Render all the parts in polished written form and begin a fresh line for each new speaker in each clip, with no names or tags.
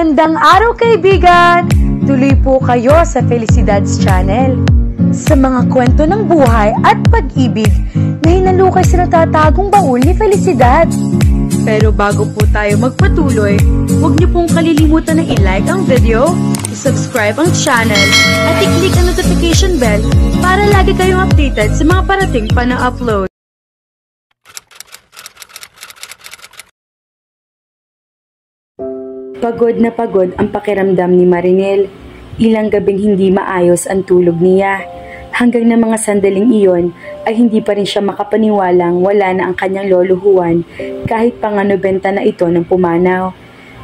Magandang araw kaibigan! Tuloy po kayo sa Felicidad's Channel. Sa mga kwento ng buhay at pag-ibig na hinalukay sa natatagong baul ni Felicidad. Pero bago po tayo magpatuloy, huwag niyo pong kalilimutan na i-like ang video, i-subscribe ang channel, at i-click ang notification bell para lagi kayong updated sa mga parating pa na upload.
Pagod na pagod ang pakiramdam ni Marinel. Ilang gabing hindi maayos ang tulog niya. Hanggang na mga sandaling iyon ay hindi pa rin siya makapaniwalang wala na ang kanyang lolo Juan kahit pang 90 na ito ng pumanaw.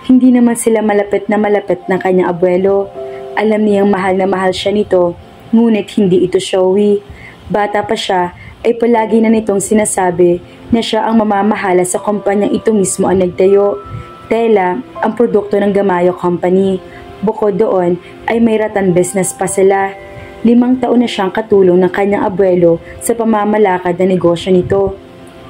Hindi naman sila malapit na malapit ng kanyang abuelo. Alam niyang mahal na mahal siya nito, ngunit hindi ito showy. Bata pa siya ay palagi na nitong sinasabi na siya ang mamamahala sa kumpanyang ito mismo ang nagtayo. Tela, ang produkto ng Gamayo Company. Bukod doon ay may ratan business pa sila. 5 taon na siyang katulong ng kanyang abuelo sa pamamalakad na negosyo nito.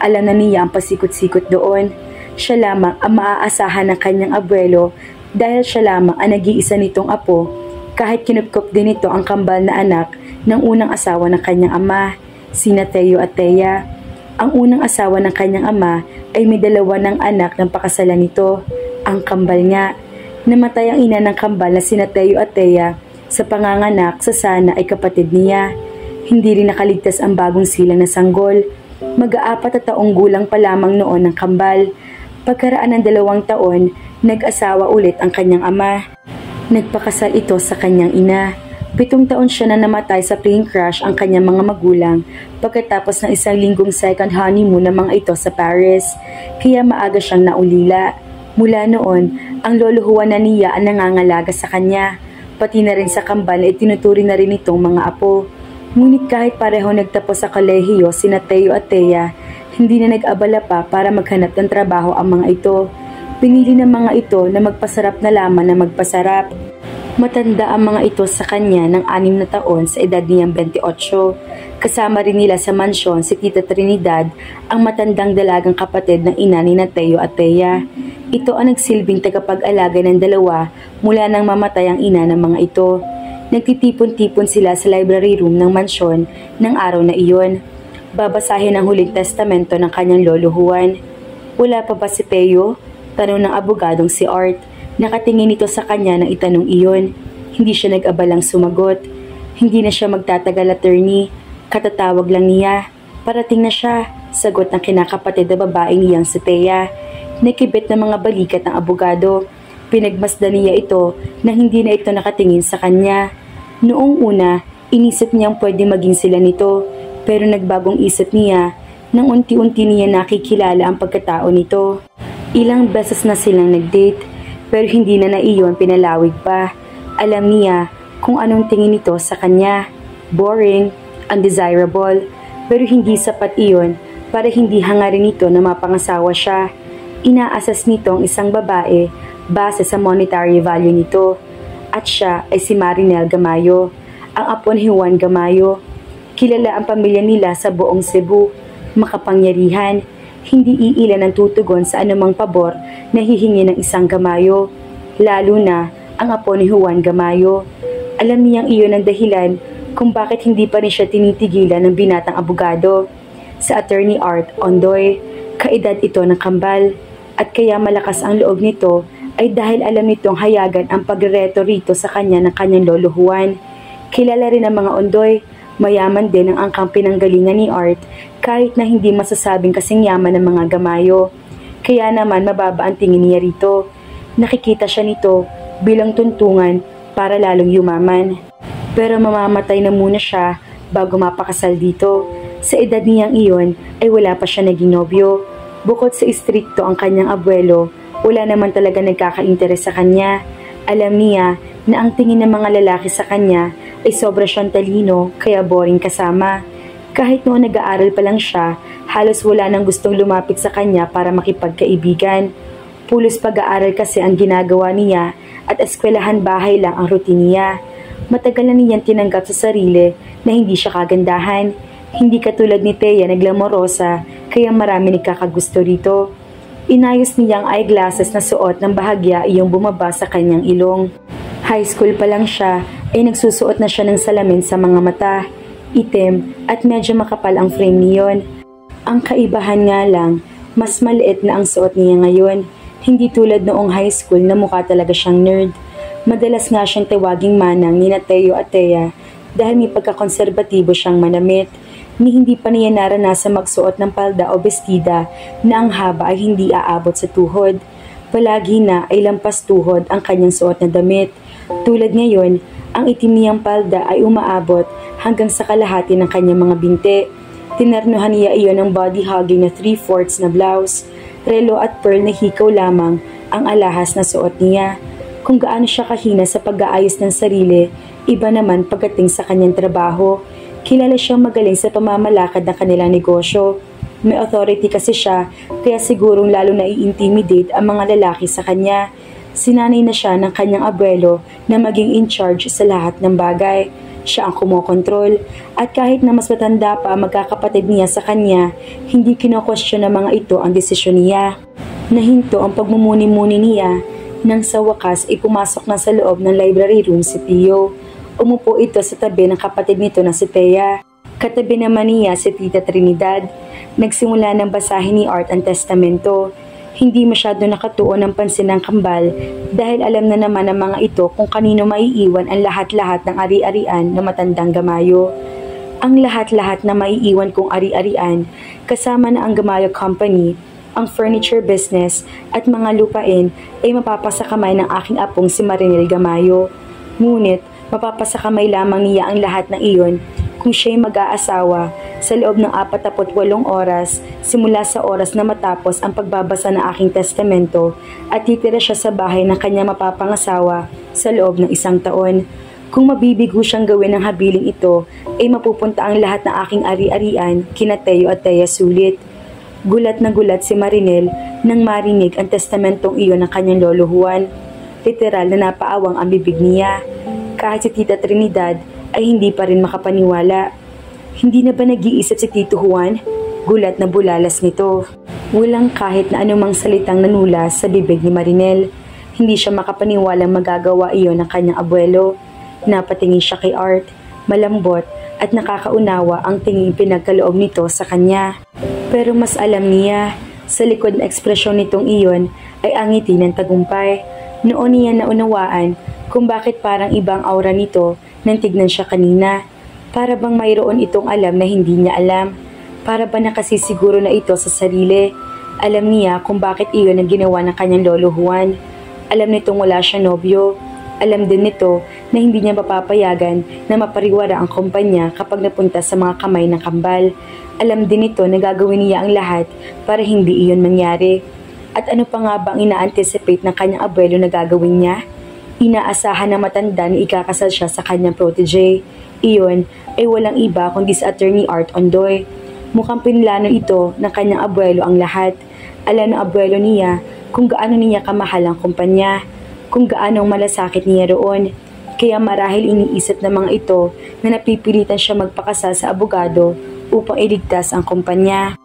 Alam na niya ang pasikot-sikot doon. Siya lamang ang maaasahan ng kanyang abuelo dahil siya lamang ang nag-iisa nitong apo, kahit kinupkup din ito ang kambal na anak ng unang asawa ng kanyang ama, sina Teo at Thea. Ang unang asawa ng kanyang ama ay may 2 ng anak ng pakasalan nito, ang kambal nga. Namatay ang ina ng kambal na sina Teo at Thea sa panganganak sa sana ay kapatid niya. Hindi rin nakaligtas ang bagong silang na sanggol. Mag-4 na taong gulang pa lamang noon ng kambal. Pagkaraan ng 2 taon, nag-asawa ulit ang kanyang ama. Nagpakasal ito sa kanyang ina. 7 taon siya na namatay sa plane crash ang kanyang mga magulang pagkatapos ng 1 linggong second honeymoon ng mga ito sa Paris, kaya maaga siyang naulila. Mula noon, ang lolo Juan na niya ang nangangalaga sa kanya, pati na rin sa kambal ay tinuturing na rin itong mga apo. Ngunit kahit pareho nagtapos sa kolehiyo sina Teo at Thea, hindi na nag-abala pa para maghanap ng trabaho ang mga ito. Pinili ng mga ito na magpasarap na laman na magpasarap. Matanda ang mga ito sa kanya ng 6 na taon sa edad niyang 28. Kasama rin nila sa mansyon si Tita Trinidad, ang matandang dalagang kapatid ng ina ni Teo at Thea. Ito ang nagsilbing tagapag-alaga ng 2 mula nang mamatay ang ina ng mga ito. Nagtitipon-tipon sila sa library room ng mansyon ng araw na iyon. Babasahin ang huling testamento ng kanyang lolo Juan. Wala pa ba si Teo? Tanong ng abogadong si Art. Nakatingin ito sa kanya nang itanong iyon. Hindi siya nag-abalang sumagot. Hindi na siya magtatagal, attorney. Katatawag lang niya. Parating na siya, sagot ng kinakapatid na babae niyang si Thea. Nakibit ng mga balikat ng abogado. Pinagmasdan niya ito na hindi na ito nakatingin sa kanya. Noong una, inisip niyang pwede maging sila nito, pero nagbagong isip niya nang unti-unti niya nakikilala ang pagkatao nito. Ilang beses na silang nag-date, pero hindi na iyon pinalawig pa. Alam niya kung anong tingin nito sa kanya. Boring, undesirable, pero hindi sapat iyon para hindi hangarin nito na mapangasawa siya. Inaasas nito ang isang babae base sa monetary value nito. At siya ay si Marinel Gamayo, ang apo ni Juan Gamayo. Kilala ang pamilya nila sa buong Cebu. Makapangyarihan, hindi iilan ang tutugon sa anumang pabor na hihingi ng isang Gamayo, lalo na ang apo ni Juan Gamayo. Alam niyang iyon ang dahilan kung bakit hindi pa rin siya tinitigilan ng binatang abogado. Sa Attorney Art Ondoy, kaedad ito ng kambal, at kaya malakas ang loob nito ay dahil alam nitong hayagan ang pagrereto rito sa kanya ng kanyang lolo Juan. Kilala rin ang mga Ondoy, mayaman din ang angkang pinanggalingan ni Art kahit na hindi masasabing kasing yaman ng mga Gamayo. Kaya naman mababa ang tingin niya rito. Nakikita siya nito bilang tuntungan para lalong yumaman. Pero mamamatay na muna siya bago mapakasal dito. Sa edad niyang iyon ay wala pa siya naging nobyo. Bukod sa istrikto ang kanyang abuelo, wala naman talaga nagkaka-interes sa kanya. Alam niya na ang tingin ng mga lalaki sa kanya ay sobra siyang talino kaya boring kasama. Kahit noon nag-aaral pa lang siya, halos wala nang gustong lumapit sa kanya para makipagkaibigan. Pulos pag-aaral kasi ang ginagawa niya at eskwelahan bahay lang ang routine niya. Matagal na niyang tinanggap sa sarili na hindi siya kagandahan. Hindi katulad ni Thea na glamorosa kaya marami nagkakagusto rito. Inayos niyang eyeglasses na suot ng bahagya iyong bumaba sa kanyang ilong. High school pa lang siya ay nagsusuot na siya ng salamin sa mga mata. Itim at medyo makapal ang frame niyon. Ang kaibahan nga lang, mas maliit na ang suot niya ngayon. Hindi tulad noong high school na mukha talaga siyang nerd. Madalas nga siyang tawaging manang ni Teo at Thea dahil may pagkakonserbatibo siyang manamit. Ni hindi pa niya naranasan magsuot ng palda o bestida na ang haba ay hindi aabot sa tuhod. Palagi na ay lampas tuhod ang kanyang suot na damit. Tulad ngayon, ang itim niyang palda ay umaabot hanggang sa kalahati ng kanyang mga binti. Tinernuhan niya iyon ng body-hugging na 3/4 na blouse. Relo at pearl na hikaw lamang ang alahas na suot niya. Kung gaano siya kahina sa pag-aayos ng sarili, iba naman pagdating sa kanyang trabaho. Kilala siyang magaling sa pamamalakad ng kanilang negosyo. May authority kasi siya, kaya sigurong lalo na i-intimidate ang mga lalaki sa kanya. Sinanay na siya ng kanyang abuelo na maging in charge sa lahat ng bagay. Siya ang kumokontrol, at kahit na mas matanda pa ang magkakapatid niya sa kanya, hindi kino-question ng mga ito ang desisyon niya. Nahinto ang pagmumuni-muni niya nang sa wakas ay pumasok na sa loob ng library room si Tio. Umupo ito sa tabi ng kapatid nito na si Thea. Katabi naman niya si Tita Trinidad. Nagsimula ng basahin ni Art ang testamento. Hindi masyado nakatuon ng pansin ng kambal dahil alam na naman ng mga ito kung kanino maiiwan ang lahat-lahat ng ari-arian na matandang Gamayo. Ang lahat-lahat na maiiwan kong ari-arian, kasama na ang Gamayo Company, ang furniture business at mga lupain ay mapapasakamay ng aking apong si Marinel Gamayo. Ngunit mapapasakamay lamang niya ang lahat ng iyon kung siya'y mag-aasawa sa loob ng 48 oras simula sa oras na matapos ang pagbabasa ng aking testamento at titira siya sa bahay ng kanyang mapapangasawa sa loob ng 1 taon. Kung mabibigo siyang gawin ng habiling ito, ay mapupunta ang lahat ng aking ari-arian kina Teo at Thea sulit. Gulat na gulat si Marinel nang marinig ang testamentong iyon ng kanyang lolo Juan. Literal na napaawang ang bibig niya. Kahit si Tita Trinidad ay hindi pa rin makapaniwala. Hindi na ba nag-iisip si Tito Juan? Gulat na bulalas nito. Walang kahit na anumang salitang nanulas sa bibig ni Marinel. Hindi siya makapaniwalang magagawa iyon ng kanyang abuelo. Napatingin siya kay Art, malambot at nakakaunawa ang tingin pinagkaloob nito sa kanya. Pero mas alam niya, sa likod ng ekspresyon nitong iyon ay ang ngiti ng tagumpay. Noon niya naunawaan kung bakit parang ibang aura nito nang tignan siya kanina. Para bang mayroon itong alam na hindi niya alam. Para ba nakasisiguro na ito sa sarili. Alam niya kung bakit iyon ang ginawa ng kanyang lolo Juan. Alam nitong wala siya nobyo. Alam din nito na hindi niya mapapayagan na mapariwara ang kumpanya kapag napunta sa mga kamay ng kambal. Alam din nito na gagawin niya ang lahat para hindi iyon mangyari. At ano pa nga bang ina-anticipate ng kanyang abuelo na gagawin niya? Inaasahan na matanda na ikakasal siya sa kanyang protege. Iyon ay walang iba kundi si Attorney Art Ondoy. Mukhang pinlano ito ng kanyang abuelo ang lahat. Alam ng abuelo niya kung gaano niya kamahal ang kumpanya, kung gaano malasakit niya roon. Kaya marahil iniisip ng mga ito na napipilitan siya magpakasal sa abogado upang iligtas ang kumpanya.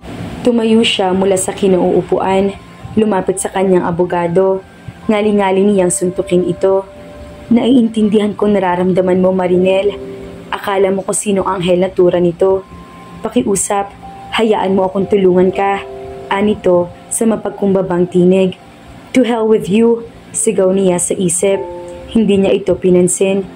Tumayo siya mula sa kinauupuan, lumapit sa kanyang abogado. Ngali-ngali niyang suntukin ito. Naiintindihan ko nararamdaman mo, Marinel. Akala mo kung sinong anghel na tura nito. Pakiusap, hayaan mo akong tulungan ka. Anito sa mapagkumbabang tinig. To hell with you, sigaw niya sa isip. Hindi niya ito pinansin.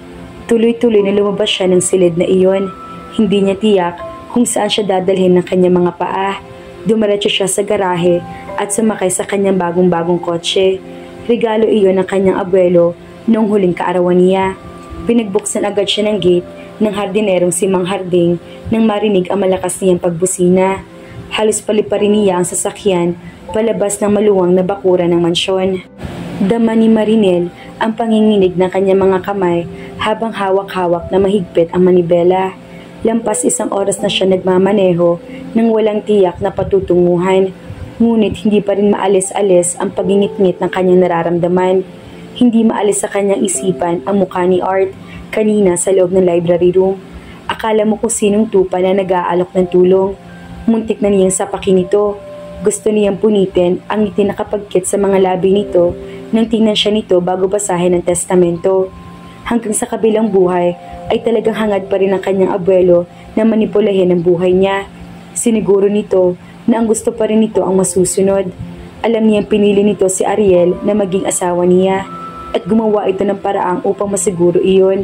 Tuloy-tuloy na lumabas siya ng silid na iyon. Hindi niya tiyak kung saan siya dadalhin ng kanyang mga paa. Dumiretso siya sa garahe at sumakay sa kanyang bagong-bagong kotse. Regalo iyon ng kanyang abuelo noong huling kaarawan niya. Pinagbuksan agad siya ng gate ng hardinerong si Mang Harding nang marinig ang malakas niyang pagbusina. Halos paliparin niya ang sasakyan palabas ng maluwang na bakuran ng mansyon. Dama ni Marinel ang panginginig ng kanyang mga kamay habang hawak-hawak na mahigpit ang manibela. Lampas 1 oras na siya nagmamaneho nang walang tiyak na patutunguhan. Ngunit hindi pa rin maalis-alis ang pagingit-ngit ng kanyang nararamdaman. Hindi maalis sa kanyang isipan ang mukha ni Art kanina sa loob ng library room. Akala mo kung sinong tupa na nag-aalok ng tulong. Muntik na niyang sapakin ito. Gusto niyang punitin ang ngiti na kapagkit sa mga labi nito nang tingnan siya nito bago basahin ang testamento. Hanggang sa kabilang buhay ay talagang hangad pa rin ang kanyang abuelo na manipulahin ang buhay niya. Siniguro nito na ang gusto pa rin nito ang masusunod. Alam niyang pinili nito si Ariel na maging asawa niya at gumawa ito ng paraang upang masiguro iyon.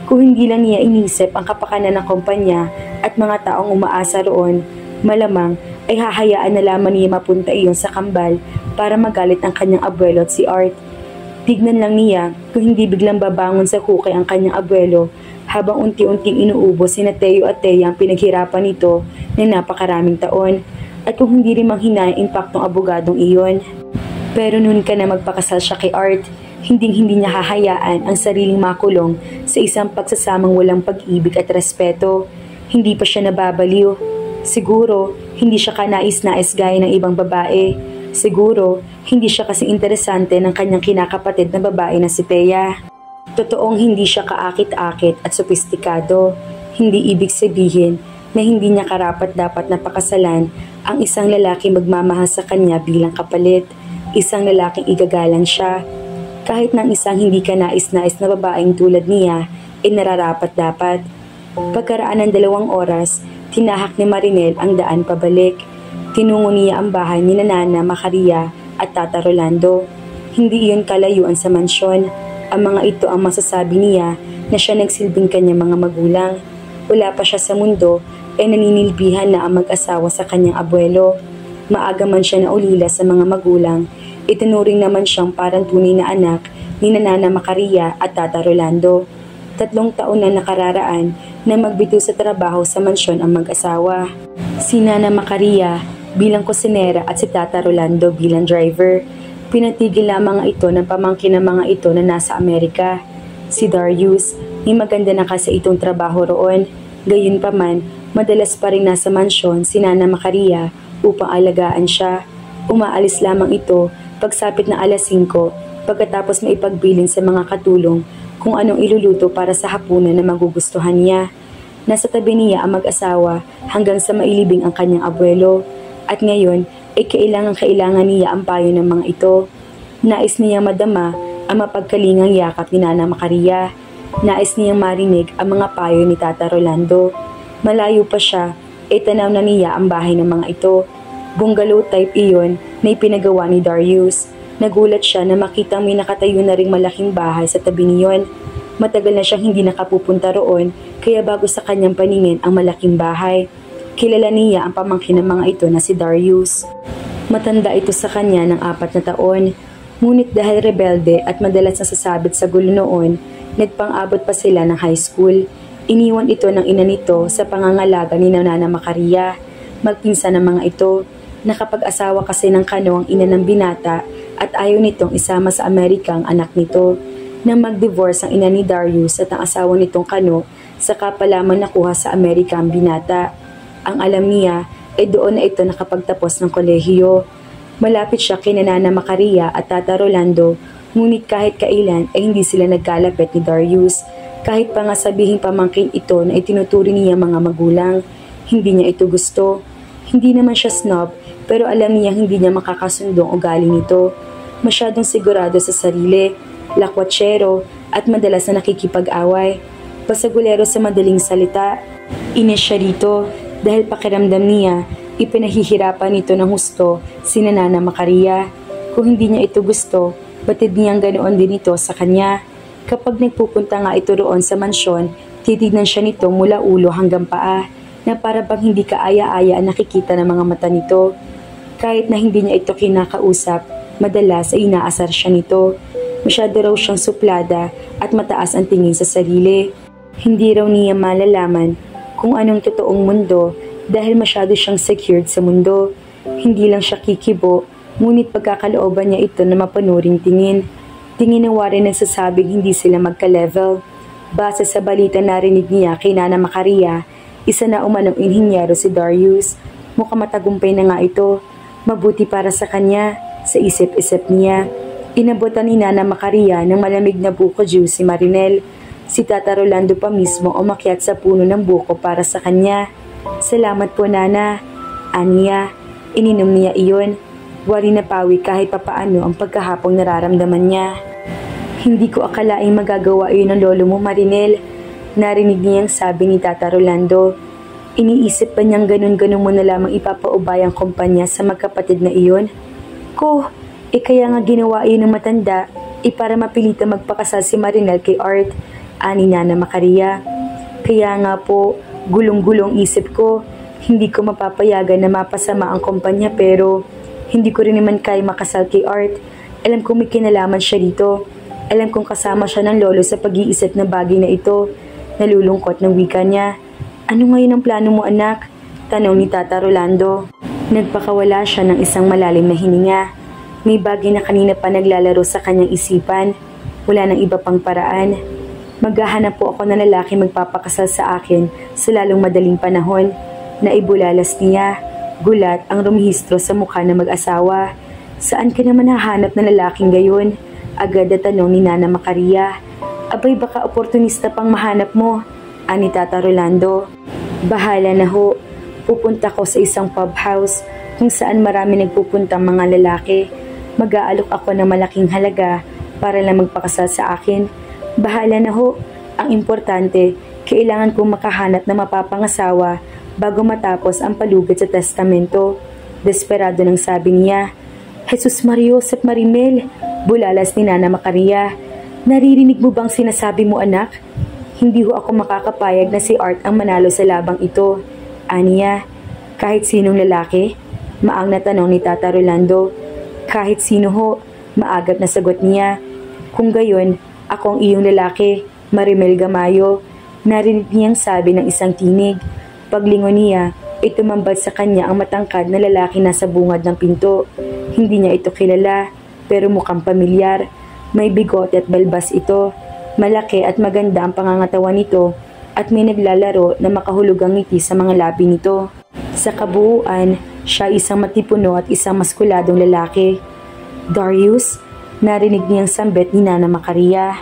Kung hindi lang niya inisip ang kapakanan ng kumpanya at mga taong umaasa roon, malamang ay hahayaan na lamang niya mapunta iyon sa kambal para magalit ang kanyang abuelo at si Art. Tignan lang niya kung hindi biglang babangon sa hukay ang kanyang abuelo habang unti-unting inuubos si Teo at Thea ang pinaghirapan nito ng napakaraming taon at kung hindi rin manghinay ang impaktong abogadong iyon. Pero noon ka na magpakasal siya kay Art, hindi niya hahayaan ang sariling makulong sa isang pagsasamang walang pag-ibig at respeto. Hindi pa siya nababaliw. Siguro, hindi siya kanais-nais gaya ng ibang babae. Siguro, hindi siya kasing interesante ng kanyang kinakapatid na babae na si Thea. Totoong hindi siya kaakit-akit at sopistikado. Hindi ibig sabihin na hindi niya karapat-dapat na pakasalan ang isang lalaki magmamahal sa kanya bilang kapalit. Isang lalaking igagalang siya. Kahit ng isang hindi kanais-nais na babaeng tulad niya, ay nararapat-dapat. Pagkaraan ng 2 oras, tinahak ni Marinel ang daan pabalik. Tinungo niya ang bahay ni Nana Macaria at Tata Rolando. Hindi iyon kalayuan sa mansyon. Ang mga ito ang masasabi niya na siya nagsilbing kanyang mga magulang. Wala pa siya sa mundo ay naninilbihan na ang mag-asawa sa kanyang abuelo. Maaga man siya naulila sa mga magulang, itinuring naman siyang parang tunay na anak ni Nana Macaria at Tata Rolando. 3 taon na nakararaan na magbitaw sa trabaho sa mansyon ang mag-asawa. Si Nana Macaria bilang kusinera at si Tata Rolando bilang driver. Pinatigil lamang ito ng pamangkin ng mga ito na nasa Amerika. Si Darius, may maganda na kasi itong trabaho roon. Gayunpaman, madalas pa rin nasa mansyon si Nana Macaria upang alagaan siya. Umaalis lamang ito pagsapit ng 5:00 pagkatapos maipagbilin sa mga katulong kung anong iluluto para sa hapunan na magugustuhan niya. Nasa tabi niya ang mag-asawa hanggang sa mailibing ang kanyang abuelo. At ngayon ay kailangan niya ang payo ng mga ito. Nais niyang madama ang mapagkalingang yakap ni Nana Macaria. Nais niyang marinig ang mga payo ni Tata Rolando. Malayo pa siya, ay tanaw na niya ang bahay ng mga ito. Bungalow type iyon na ipinagawa ni Darius. Nagulat siya na makitang may nakatayo na ring malaking bahay sa tabi niyon. Matagal na siyang hindi nakapupunta roon, kaya bago sa kanyang paningin ang malaking bahay. Kilala niya ang pamangkin ng mga ito na si Darius. Matanda ito sa kanya ng 4 na taon. Ngunit dahil rebelde at madalas nasasabit sa gulo noon, nagpang-abot pa sila ng high school. Iniwan ito ng ina nito sa pangangalaga ni Nana Macaria. Magpinsan ng mga ito. Nakapag-asawa kasi ng Kano ang ina ng binata at ayaw nitong isama sa Amerika ang anak nito. Nang mag-divorce ang ina ni Darius at ang asawa nitong Kano, saka pa lamang nakuha sa Amerika ang binata. Ang alam niya ay doon na ito nakapagtapos ng kolehiyo. Malapit siya kay Nana Macaria at Tata Rolando, ngunit kahit kailan ay hindi sila nagkalapit ni Darius. Kahit pa nga sabihing pamangkin ito na itinuturi niya mga magulang, hindi niya ito gusto. Hindi naman siya snob, pero alam niya hindi niya makakasundong ugali nito. Masyadong sigurado sa sarili, lakwatsero at madalas na nakikipag-away. Basagulero sa madaling salita. Inis siya rito dahil pakiramdam niya ipinahihirapan nito ng husto si Nana Macaria. Kung hindi niya ito gusto, batid niyang ganoon din ito sa kanya. Kapag nagpupunta nga ito roon sa mansyon, titignan siya nito mula ulo hanggang paa na para bang hindi kaaya-aya ang nakikita ng mga mata nito. Kahit na hindi niya ito kinakausap, madalas ay inaasar siya nito. Masyado raw siyang suplada at mataas ang tingin sa sarili. Hindi raw niya malalaman kung anong totoong mundo dahil masyado siyang secured sa mundo. Hindi lang siya kikibo, ngunit pagkakalooban niya ito na mapanuring tingin. Tingin na wari nagsasabing hindi sila magka-level. Base sa balita narinig niya kay Nana Macaria, isa na umanong inhinyero si Darius. Mukhang matagumpay na nga ito. Mabuti para sa kanya, sa isip-isip niya. Inabutan ni Nana Macaria ng malamig na buko juice si Marinel. Si Tata Rolando pa mismo umakyat sa puno ng buko para sa kanya. Salamat po, Nana. Aniya, Ininom niya iyon. Wari na pawi kahit papaano ang pagkahapong nararamdaman niya. Hindi ko akalaing magagawa iyon ng lolo mo, Marinel. Narinig niyang sabi ni Tata Rolando. Iniisip pa niyang ganun-ganun mo na lamang ipapaubay ang kumpanya sa magkapatid na iyon? Kaya nga ginawa iyon ng matanda, para mapilita magpakasal si Marinel kay Art, ani Nana Macaria. Kaya nga po, gulong-gulong isip ko, hindi ko mapapayagan na mapasama ang kumpanya pero hindi ko rin naman kaya makasal kay Art. Alam kong may kinalaman siya dito. Alam kong kasama siya ng lolo sa pag-iisip na bagay na ito. Nalulungkot ng wika niya. Ano ngayon ang plano mo, anak? Tanong ni Tata Rolando. Nagpakawala siya ng isang malalim na hininga. May bagay na kanina pa naglalaro sa kanyang isipan. Wala nang iba pang paraan. Maghahanap po ako ng lalaki magpapakasal sa akin sa lalong madaling panahon. Naibulalas niya. Gulat ang rumihistro sa mukha ng mag-asawa. Saan ka naman hahanap ng lalaking gayon? Agad na tanong ni Nana Macaria. Abay baka oportunista pang mahanap mo, ani Tata Rolando. Bahala na ho. Pupunta ko sa isang pub house kung saan marami nagpupuntang mga lalaki. Mag-aalok ako ng malaking halaga para lang magpakasal sa akin. Bahala na ho. Ang importante, kailangan kong makahanap ng mapapangasawa bago matapos ang palugad sa testamento. Desperado nang sabi niya. Jesus Mario Josep Marimel, bulalas ni Nana Macaria. Naririnig mo bang sinasabi mo, anak? Hindi ho ako makakapayag na si Art ang manalo sa labang ito. Aniya, kahit sinong lalaki? Maang na tanong ni Tata Rolando. Kahit sino ho, maagap na sagot niya. Kung gayon, ako ang iyong lalaki, Marimel Gamayo. Narinig niyang sabi ng isang tinig. Paglingon niya, tumambad sa kanya ang matangkad na lalaki nasa bungad ng pinto. Hindi niya ito kilala, pero mukhang pamilyar. May bigote at balbas ito. Malaki at maganda ang pangangatawan nito at may naglalaro na makahulugang ngiti sa mga labi nito. Sa kabuuan, siya isang matipuno at isang maskuladong lalaki. Darius, narinig niyang sambit ni Nana Macaria.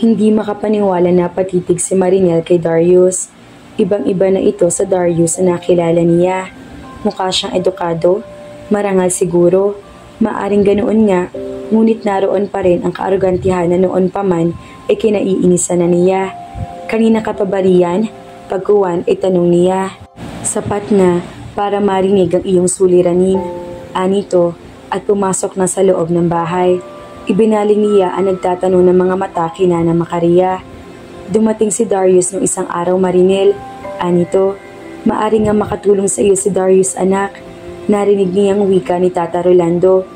Hindi makapaniwala na patitig si Marinel kay Darius. Ibang-iba na ito sa Darius na nakilala niya. Mukha siyang edukado, marangal siguro, maaring ganoon nga, ngunit naroon pa rin ang kaarugantihan na noon pa man ay kinaiinisan na niya. Kanina ka pa ba riyan? Pagkuwan ay tanong niya. Sapat na para marinig ang iyong suliranin. Anito at pumasok na sa loob ng bahay. Ibinaling niya ang nagtatanong ng mga mata kay Nana Macaria. Dumating si Darius noong isang araw, Marinel. Anito, maari nga makatulong sa iyo si Darius, anak. Narinig niyang wika ni Tata Rolando.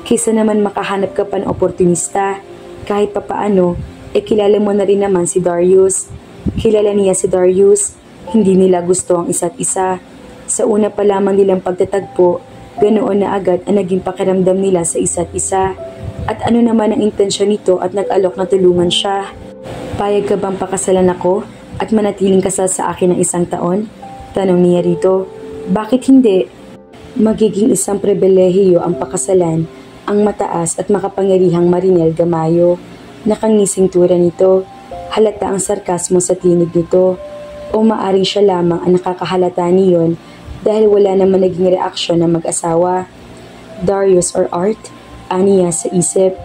Kaysa naman makahanap ka pa ng oportunista. Kahit papaano, kilala mo na rin naman si Darius. Kilala niya si Darius. Hindi nila gusto ang isa't isa. Sa una pa lamang nilang pagtatagpo, ganoon na agad ang naging pakiramdam nila sa isa't isa. At ano naman ang intensyon nito at nag-alok na tulungan siya? Payag ka bang pakasalan ako at manatiling kasal sa akin ng 1 taon? Tanong niya rito. Bakit hindi? Magiging isang pribilehiyo ang pakasalan, ang mataas at makapangyarihang Marinel Gamayo. Nakangising tura nito. Halata ang sarkasmo sa tinig nito. O maaring siya lamang ang nakakahalata niyon dahil wala naman naging reaksyon ng mag-asawa. Darius or Art? Aniya sa isip.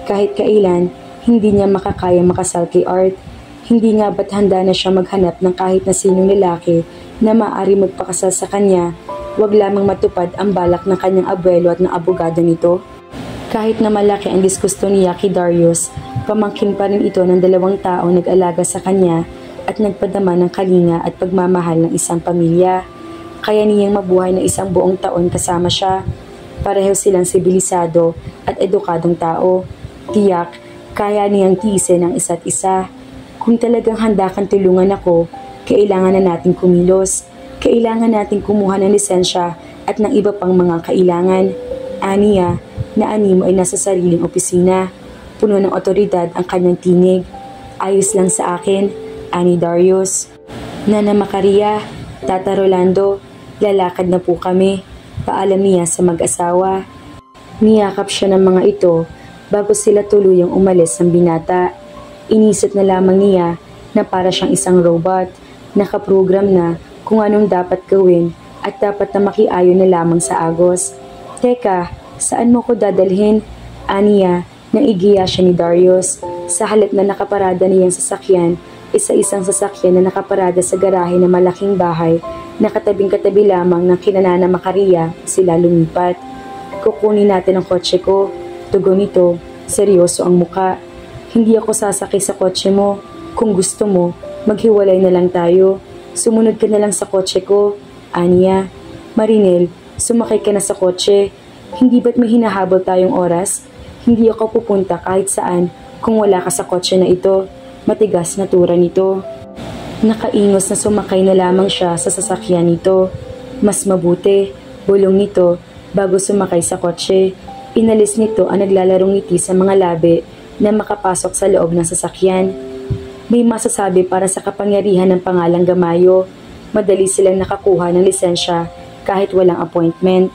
Kahit kailan, hindi niya makakaya makasal kay Art. Hindi nga ba't handa na siya maghanap ng kahit na sinong lalaki na maaari magpakasal sa kanya, wag lamang matupad ang balak ng kanyang abuelo at ng abogado nito. Kahit na malaki ang disgusto niya kay Darius, pamangkin pa rin ito ng 2 taong nag-alaga sa kanya at nagpadama ng kalinga at pagmamahal ng isang pamilya. Kaya niyang mabuhay na 1 buong taon kasama siya. Pareho silang sibilisado at edukadong tao. Tiyak, kaya niyang tiisin ang isa't isa. Kung talagang handa kang tulungan ako, kailangan na natin kumilos. Kailangan natin kumuha ng lisensya at ng iba pang mga kailangan. Aniya, na animo ay nasa sariling opisina. Puno ng otoridad ang kanyang tinig. Ayos lang sa akin, ani Darius. Nana Macaria, Tata Rolando, lalakad na po kami. Paalam niya sa mag-asawa. Niyakap siya ng mga ito bago sila tuluyang umalis ng binata. Inisip na lamang niya na para siyang isang robot, nakaprogram na kung anong dapat gawin at dapat na makiayon na lamang sa agos. Teka, saan mo ko dadalhin? Aniya nang igiya siya ni Darius. Sa halip na nakaparada niyang sasakyan, isa-isang sasakyan na nakaparada sa garahe ng malaking bahay, nakatabing-katabi lamang ng kina Nana Macaria, sila lumipat. Kukunin natin ang kotse ko. Tugon nito, seryoso ang muka. Hindi ako sasakay sa kotse mo. Kung gusto mo, maghiwalay na lang tayo. Sumunod ka na lang sa kotse ko. Aniya, Marinel, sumakay ka na sa kotse. Hindi ba't may hinahabol tayong oras? Hindi ako pupunta kahit saan kung wala ka sa kotse na ito. Matigas na tura nito. Nakaingos na sumakay na lamang siya sa sasakyan nito. Mas mabuti, bulong nito bago sumakay sa kotse. Inalis nito ang naglalarong ngiti sa mga labi na makapasok sa loob ng sasakyan. May masasabi para sa kapangyarihan ng pangalang Gamayo. Madali silang nakakuha ng lisensya kahit walang appointment.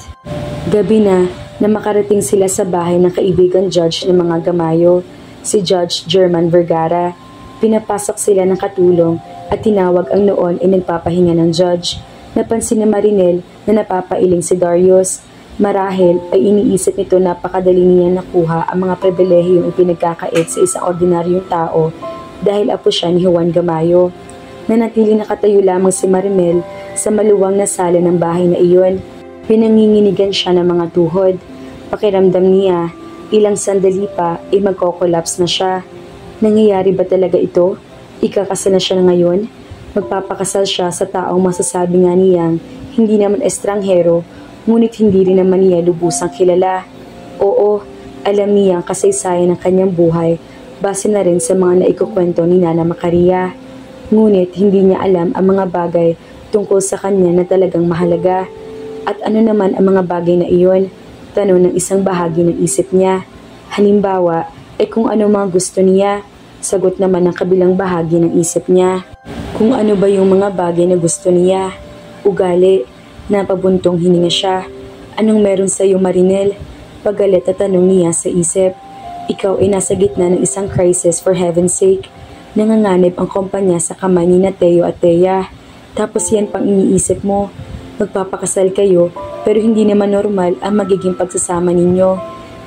Gabi na makarating sila sa bahay ng kaibigang judge ng mga Gamayo, si Judge German Vergara. Pinapasok sila ng katulong at tinawag ang noon ay nagpapahinga ng judge. Napansin ni Marinel na napapailing si Darius. Marahil ay iniisip nito napakadali niya nakuha ang mga pribilehiyong ipinagkakait sa isang ordinaryong tao dahil apo siya ni Juan Gamayo. Nanatili nakatayo lamang si Marinel sa maluwang na sala ng bahay na iyon. Pinanginginigan siya ng mga tuhod. Pakiramdam niya, ilang sandali pa ay magkokolaps na siya. Nangyayari ba talaga ito? Ikakasal na siya ngayon? Magpapakasal siya sa taong masasabi nga niyang hindi naman estranghero, ngunit hindi rin naman niya lubusang kilala. Oo, alam niya ang kasaysayan ng kanyang buhay base na rin sa mga naikukwento ni Nana Macaria. Ngunit hindi niya alam ang mga bagay tungkol sa kanya na talagang mahalaga. At ano naman ang mga bagay na iyon? Tanong ng isang bahagi ng isip niya. Halimbawa, kung ano mga gusto niya. Sagot naman ng kabilang bahagi ng isip niya. Kung ano ba yung mga bagay na gusto niya. Ugali. Napabuntong hininga siya. Anong meron sa iyo, Marinel? Pagalit at tanong niya sa isip. Ikaw ay nasa gitna ng isang crisis, for heaven's sake. Nanganganib ang kumpanya sa kamay ni Teo at Thea. Tapos yan pang iniisip mo. Magpapakasal kayo pero hindi naman normal ang magiging pagsasama ninyo.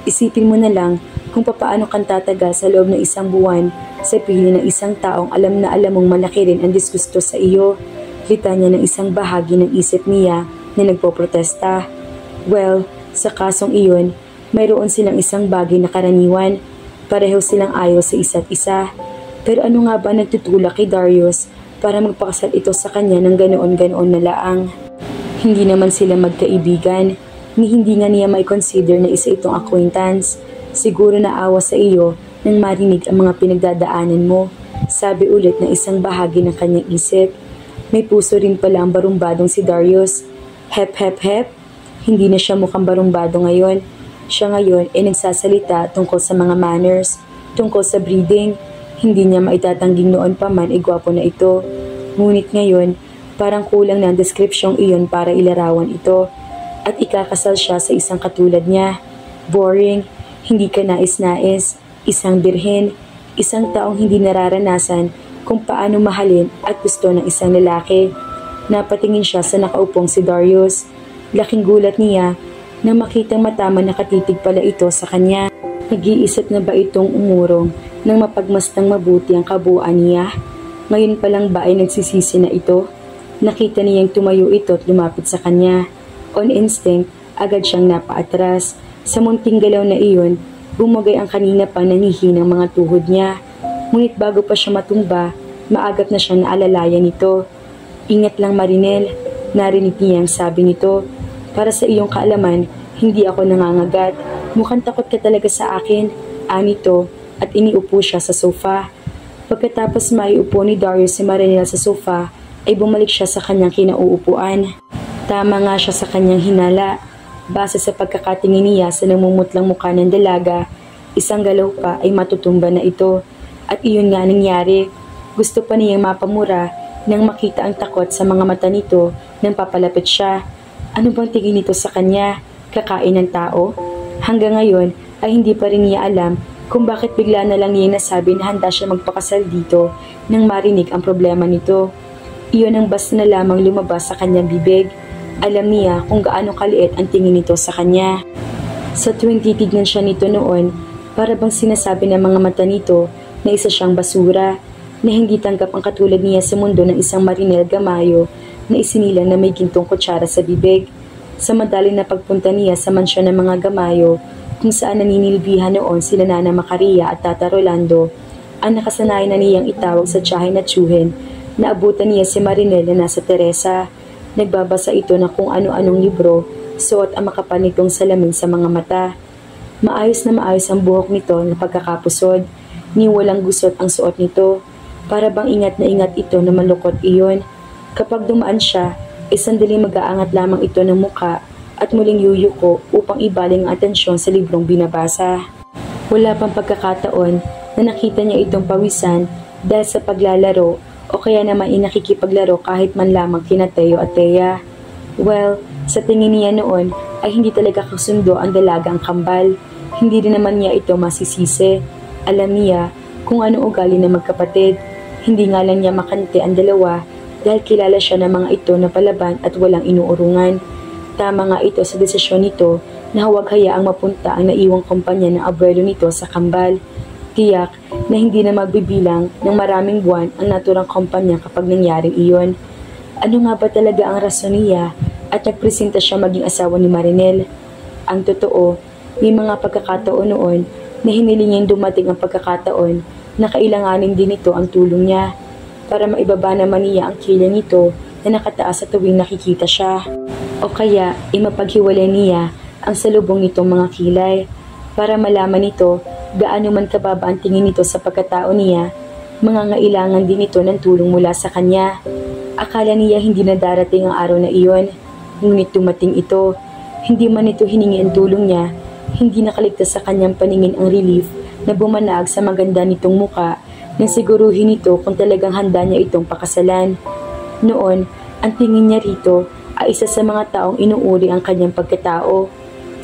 Isipin mo na lang kung papaano kang tatagal sa loob ng isang buwan sa piling ng isang taong alam na alam mong malaki rin ang disgusto sa iyo. Litanya ng isang bahagi ng isip niya na nagpoprotesta. Well, sa kasong iyon, mayroon silang isang bagay na karaniwan. Pareho silang ayaw sa isa't isa. Pero ano nga ba nagtutulak kay Darius para magpakasal ito sa kanya ng ganoon-ganoon na laang? Hindi naman sila magkaibigan, ni hindi nga niya may consider na isa itong acquaintance. Siguro naawa sa iyo nang marinig ang mga pinagdadaanan mo, sabi ulit ng isang bahagi ng kanyang isip. May puso rin pala ang barumbadong si Darius. Hep hep hep, hindi na siya mukhang barumbado ngayon. Siya ngayon ay nagsasalita tungkol sa mga manners, tungkol sa breeding. Hindi niya maitatangging noon pa man gwapo na ito. Ngunit ngayon, parang kulang na ang deskripsyong iyon para ilarawan ito. At ikakasal siya sa isang katulad niya. Boring, hindi ka nais-nais, isang birhen, isang taong hindi nararanasan kung paano mahalin at gusto ng isang lalaki. Napatingin siya sa nakaupong si Darius. Laking gulat niya na makitang matama nakatitig pala ito sa kanya. Nag-iisip na ba itong umurong nang mapagmastang mabuti ang kabuuan niya? Ngayon pa lang ba ay nagsisisi na ito? Nakita niyang tumayo ito at lumapit sa kanya. On instinct, agad siyang napaatras. Sa munting galaw na iyon, bumagay ang kanina pa nangihinang mga tuhod niya. Ngunit bago pa siya matumba, maagap na siya naalalayan nito. Ingat lang, Marinel, narinig niyang sabi nito. Para sa iyong kaalaman, hindi ako nangangagat. Mukhang takot ka talaga sa akin, anito, at iniupo siya sa sofa. Pagkatapos maiupo ni Darius si Marinel sa sofa, ay bumalik siya sa kanyang kinauupuan. Tama nga siya sa kanyang hinala. Base sa pagkakatingin niya sa namumutlang mukha ng dalaga, isang galaw pa ay matutumba na ito. At iyon nga nangyari. Gusto pa niyang mapamura nang makita ang takot sa mga mata nito nang papalapit siya. Ano bang tingin nito sa kanya? Kakain ng tao? Hanggang ngayon ay hindi pa rin niya alam kung bakit bigla na lang niya nasabi na handa siya magpakasal dito nang marinig ang problema nito. Iyon ang basta na lamang lumabas sa kanyang bibig. Alam niya kung gaano kaliit ang tingin nito sa kanya. Sa tuwing titignan siya nito noon, para bang sinasabi ng mga mata nito na isa siyang basura, na hindi tanggap ang katulad niya sa mundo ng isang Marinel Gamayo na isinilang na may gintong kutsara sa bibig. Sa madaling na pagpunta niya sa mansyon ng mga Gamayo, kung saan naninilbihan noon sila Nana Macaria at Tata Rolando, ang nakasanayan na niyang itawag sa tiyahin na tsuhin, naabutan niya si Marinel na nasa Teresa. Nagbabasa ito ng kung ano-anong libro, suot ang makapal nitong salamin sa mga mata. Maayos na maayos ang buhok nito na pagkakapusod, ni walang gusot ang suot nito, para bang ingat na ingat ito na malukot iyon. Kapag dumaan siya, sandali mag-aangat lamang ito ng muka at muling yuyuko upang ibaling ang atensyon sa librong binabasa. Wala pang pagkakataon na nakita niya itong pawisan dahil sa paglalaro o kaya naman inakikipaglaro kahit man lamang kina Teo at Thea. Well, sa tingin niya noon ay hindi talaga kasundo ang dalagang kambal. Hindi rin naman niya ito masisisi. Alam niya kung ano ugali ng magkapatid. Hindi nga lang niya makante ang dalawa dahil kilala siya ng mga ito na palaban at walang inuurungan. Tama nga ito sa desisyon nito na huwag hayaang mapunta ang naiwang kumpanya ng abuelo nito sa kambal. Tiyak na hindi na magbibilang ng maraming buwan ang naturang kumpanya kapag nangyaring iyon. Ano nga ba talaga ang rason niya at nagpresenta siya maging asawa ni Marinel? Ang totoo, may mga pagkakataon noon na hiniling niyang dumating ang pagkakataon na kailanganin din ito ang tulong niya para maibaba naman niya ang kilay nito na nakataas sa tuwing nakikita siya. O kaya, mapaghiwalay niya ang salubong nitong mga kilay para malaman nito gaano man kababa ang tingin nito sa pagkatao niya, mangangailangan din ito ng tulong mula sa kanya. Akala niya hindi na darating ang araw na iyon, ngunit dumating ito. Hindi man ito hiningi ang tulong niya, hindi nakaligtas sa kanyang paningin ang relief na bumanag sa maganda nitong muka nang siguruhin nito kung talagang handa niya itong pakasalan. Noon, ang tingin niya rito ay isa sa mga taong inuuri ang kanyang pagkatao.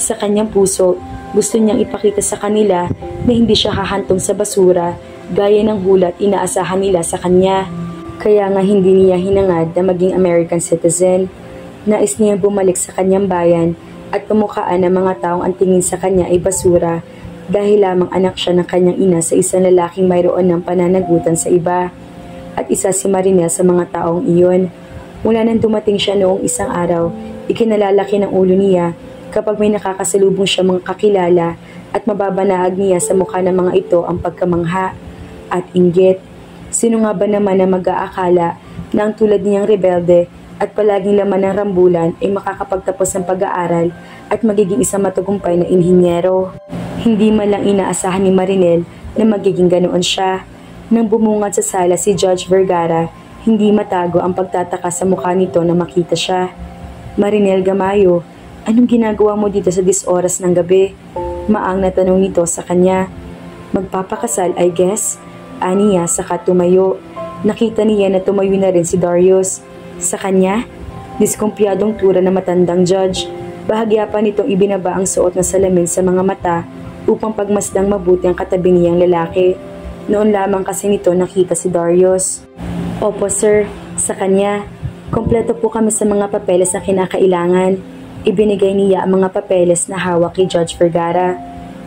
Sa kanyang puso, gusto niyang ipakita sa kanila na hindi siya hahantong sa basura gaya ng hulat inaasahan nila sa kanya. Kaya nga hindi niya hinangad na maging American citizen. Nais niyang bumalik sa kanyang bayan at pamukhaan ng mga taong ang tingin sa kanya ay basura dahil lamang anak siya ng kanyang ina sa isang lalaking mayroon ng pananagutan sa iba. At isa si Marinel sa mga taong iyon. Mula nang dumating siya noong isang araw, ikinalalaki ng ulo niya kapag may nakakasalubong siya mga kakilala at mababanaag niya sa mukha ng mga ito ang pagkamangha at inggit. Sino nga ba naman na mag-aakala na ang tulad niyang rebelde at palaging laman ng rambulan ay makakapagtapos ng pag-aaral at magiging isang matagumpay na inhinyero? Hindi man lang inaasahan ni Marinel na magiging ganoon siya. Nang bumungad sa sala si Judge Vergara, hindi matago ang pagtataka sa mukha nito na makita siya. Marinel Gamayo, anong ginagawa mo dito sa 10 oras ng gabi? Maang na tanong nito sa kanya. Magpapakasal, I guess? Aniya saka tumayo. Nakita niya na tumayo na rin si Darius. Sa kanya, diskumpiyadong tura na matandang judge. Bahagya pa nitong ibinaba ang suot na salamin sa mga mata upang pagmasdang mabuti ang katabi niyang lalaki. Noon lamang kasi nito nakita si Darius. Opo sir, sa kanya. Kompleto po kami sa mga papeles na kinakailangan. Ibinigay niya ang mga papeles na hawak kay Judge Vergara.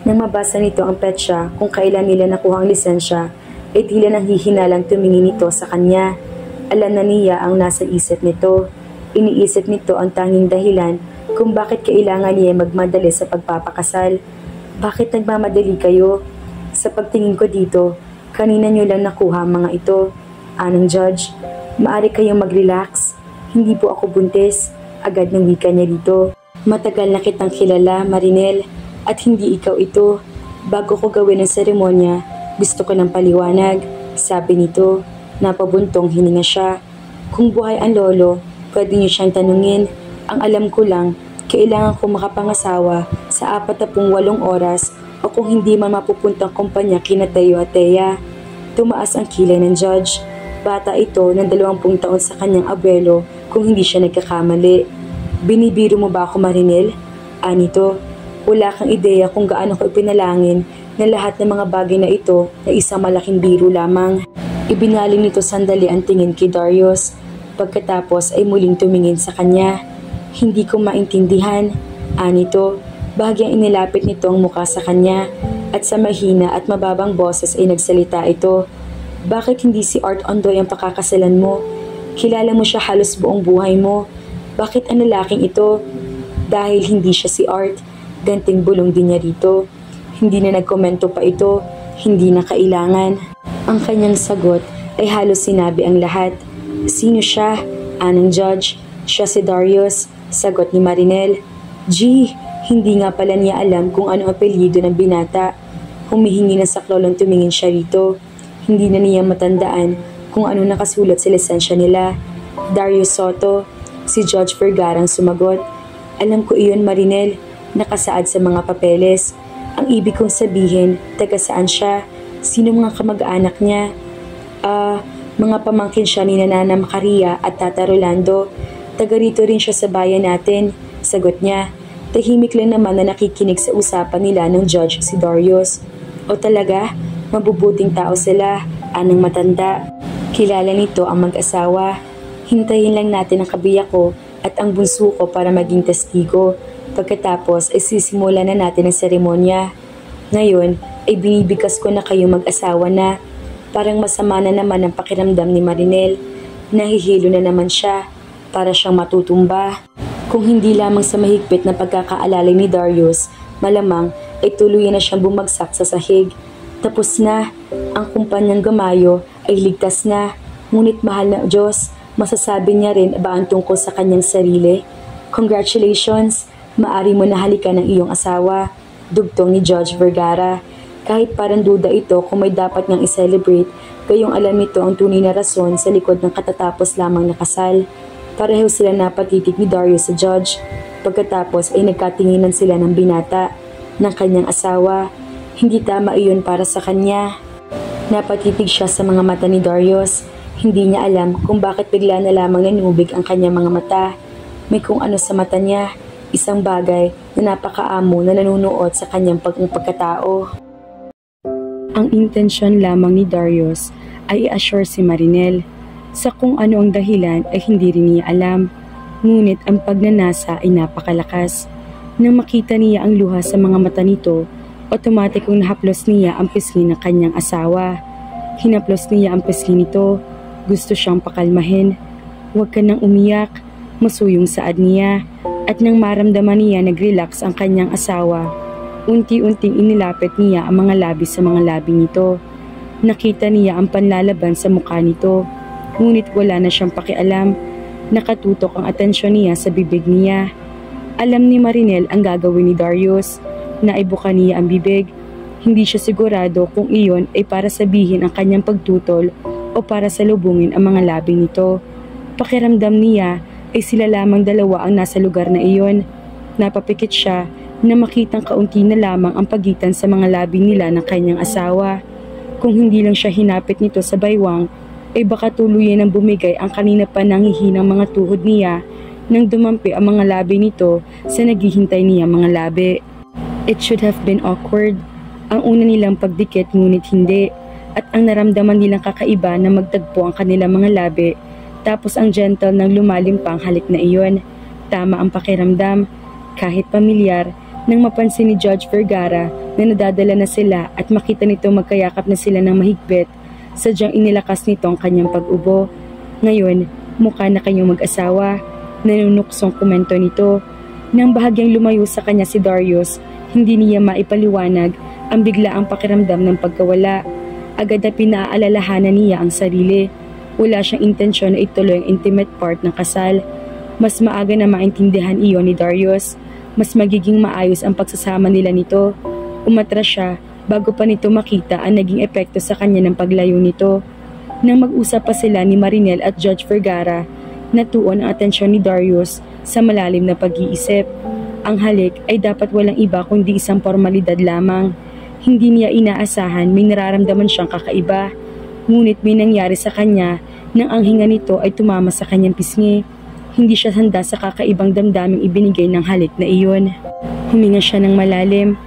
Nang mabasa nito ang petsa kung kailan nila nakuha ang lisensya, ay tila nang hihinalang tumingin nito sa kanya. Alam na niya ang nasa isip nito. Iniisip nito ang tanging dahilan kung bakit kailangan niya magmadali sa pagpapakasal. Bakit nagmamadali kayo? Sa pagtingin ko dito, kanina niyo lang nakuha ang mga ito. Anong judge, maaari kayong mag-relax. Hindi po ako buntis. Agad ng wika niya dito. Matagal na kitang kilala, Marinel, at hindi ikaw ito. Bago ko gawin ang seremonya, gusto ko ng paliwanag. Sabi nito, napabuntong hininga siya. Kung buhay ang lolo, pwede niyo siyang tanungin. Ang alam ko lang, kailangan ko makapangasawa sa 48 oras o kung hindi man mapupuntang kumpanya kina Teo at Thea. Tumaas ang kilay ng judge. Bata ito ng 20 taon sa kanyang abuelo kung hindi siya nagkakamali. Binibiro mo ba ako, Marinel? Anito, wala kang ideya kung gaano ko ipinalangin na lahat ng mga bagay na ito na isang malaking biro lamang. Ibinaling nito sandali ang tingin kay Darius. Pagkatapos ay muling tumingin sa kanya. Hindi ko maintindihan. Anito, bahagyang inilapit nito ang muka sa kanya at sa mahina at mababang boses ay nagsalita ito. Bakit hindi si Art Ondoy ang pakakasalan mo? Kilala mo siya halos buong buhay mo. Bakit ang lalaking ito? Dahil hindi siya si Art, ganting bulong din niya rito. Hindi na nagkomento pa ito, hindi na kailangan. Ang kanyang sagot ay halos sinabi ang lahat. Sino siya? Anong judge? Siya si Darius, sagot ni Marinel. Gee, hindi nga pala niya alam kung ano apelyido ng binata. Humihingi ng saklolong tumingin siya rito. Hindi na niya matandaan kung ano nakasulat sa lisensya nila. Darius Soto, si Judge Vergara ang sumagot. Alam ko iyon, Marinel, nakasaad sa mga papeles. Ang ibig kong sabihin, taga saan siya? Sino mga kamag-anak niya? Mga pamangkin siya ni Nana Macaria at Tata Rolando. Taga rito rin siya sa bayan natin, sagot niya. Tahimik lang naman na nakikinig sa usapan nila ng judge si Darius. O talaga, mabubuting tao sila, anong matanda. Kilala nito ang mag-asawa. Hintayin lang natin ang kabiyak ko at ang bunso ko para maging testigo. Pagkatapos ay sisimula na natin ang seremonya. Ngayon ay binibigkas ko na kayo mag-asawa na. Parang masama na naman ang pakiramdam ni Marinel. Nahihilo na naman siya, para siyang matutumba. Kung hindi lamang sa mahigpit na pagkakaalala ni Darius, malamang ay tuluyan na siyang bumagsak sa sahig. Tapos na, ang kumpanyang Gamayo ay ligtas na. Ngunit mahal na Diyos, masasabi niya rin ba ang tungkol sa kanyang sarili? Congratulations, maari mo na halikan ng iyong asawa, dugtong ni Judge Vergara. Kahit parang duda ito kung may dapat ngang i-celebrate, gayong alam nito ang tunay na rason sa likod ng katatapos lamang na kasal. Pareho sila napatitig ni Darius sa judge. Pagkatapos ay nagkatinginan sila ng binata, ng kanyang asawa. Hindi tama iyon para sa kanya. Napatitig siya sa mga mata ni Darius. Hindi niya alam kung bakit bigla na lamang nanubig ang kanyang mga mata. May kung ano sa mata niya, isang bagay na napakaamo na nanunuot sa kanyang pagkatao. Ang intensyon lamang ni Darius ay i-assure si Marinel. Sa kung ano ang dahilan ay hindi rin niya alam. Ngunit ang pagnanasa ay napakalakas. Nang makita niya ang luha sa mga mata nito, otomatikong nahaplos niya ang pisngi ng kanyang asawa. Hinaplos niya ang pisngi nito. Gusto siyang pakalmahin. Huwag ka nang umiyak, masuyong saad niya. At nang maramdaman niya nag-relax ang kanyang asawa, unti-unting inilapit niya ang mga labi sa mga labi nito. Nakita niya ang panlalaban sa mukha nito. Ngunit wala na siyang pakialam. Nakatutok ang atensyon niya sa bibig niya. Alam ni Marinel ang gagawin ni Darius. Naibuka niya ang bibig. Hindi siya sigurado kung iyon ay para sabihin ang kanyang pagtutol o para salubungin ang mga labi nito. Pakiramdam niya ay sila lamang dalawa ang nasa lugar na iyon. Napapikit siya na makitang kaunti na lamang ang pagitan sa mga labi nila ng kanyang asawa. Kung hindi lang siya hinapit nito sa baywang, ay baka tuluyan ng bumigay ang kanina pa nanghihinang mga tuhod niya nang dumampi ang mga labi nito sa naghihintay niya mga labi. It should have been awkward. Ang una nilang pagdikit ngunit hindi, at ang naramdaman nilang kakaiba na magtagpo ang kanilang mga labi, tapos ang gentle ng lumalim pang halik na iyon. Tama ang pakiramdam, kahit pamilyar, nang mapansin ni Judge Vergara na nadadala na sila at makita nito magkayakap na sila ng mahigpit, sadyang inilakas nito ang kanyang pag-ubo. Ngayon, mukha na kayong mag-asawa, nanunuksong komento nito. Nang bahagyang lumayo sa kanya si Darius, hindi niya maipaliwanag ang biglaang pakiramdam ng pagkawala. Agad na pinaalalahanan niya ang sarili. Wala siyang intensyon na ituloy ang intimate part ng kasal. Mas maaga na maintindihan iyon ni Darius. Mas magiging maayos ang pagsasama nila nito. Umatras siya bago pa nito makita ang naging epekto sa kanya ng paglayo nito. Nang mag-usap pa sila ni Marinel at Judge Vergara, natuon ang atensyon ni Darius sa malalim na pag-iisip. Ang halik ay dapat walang iba kundi isang formalidad lamang. Hindi niya inaasahan may nararamdaman siyang kakaiba. Ngunit may nangyari sa kanya nang ang hinga nito ay tumama sa kanyang pisngi. Hindi siya handa sa kakaibang damdaming ibinigay ng halik na iyon. Huminga siya ng malalim.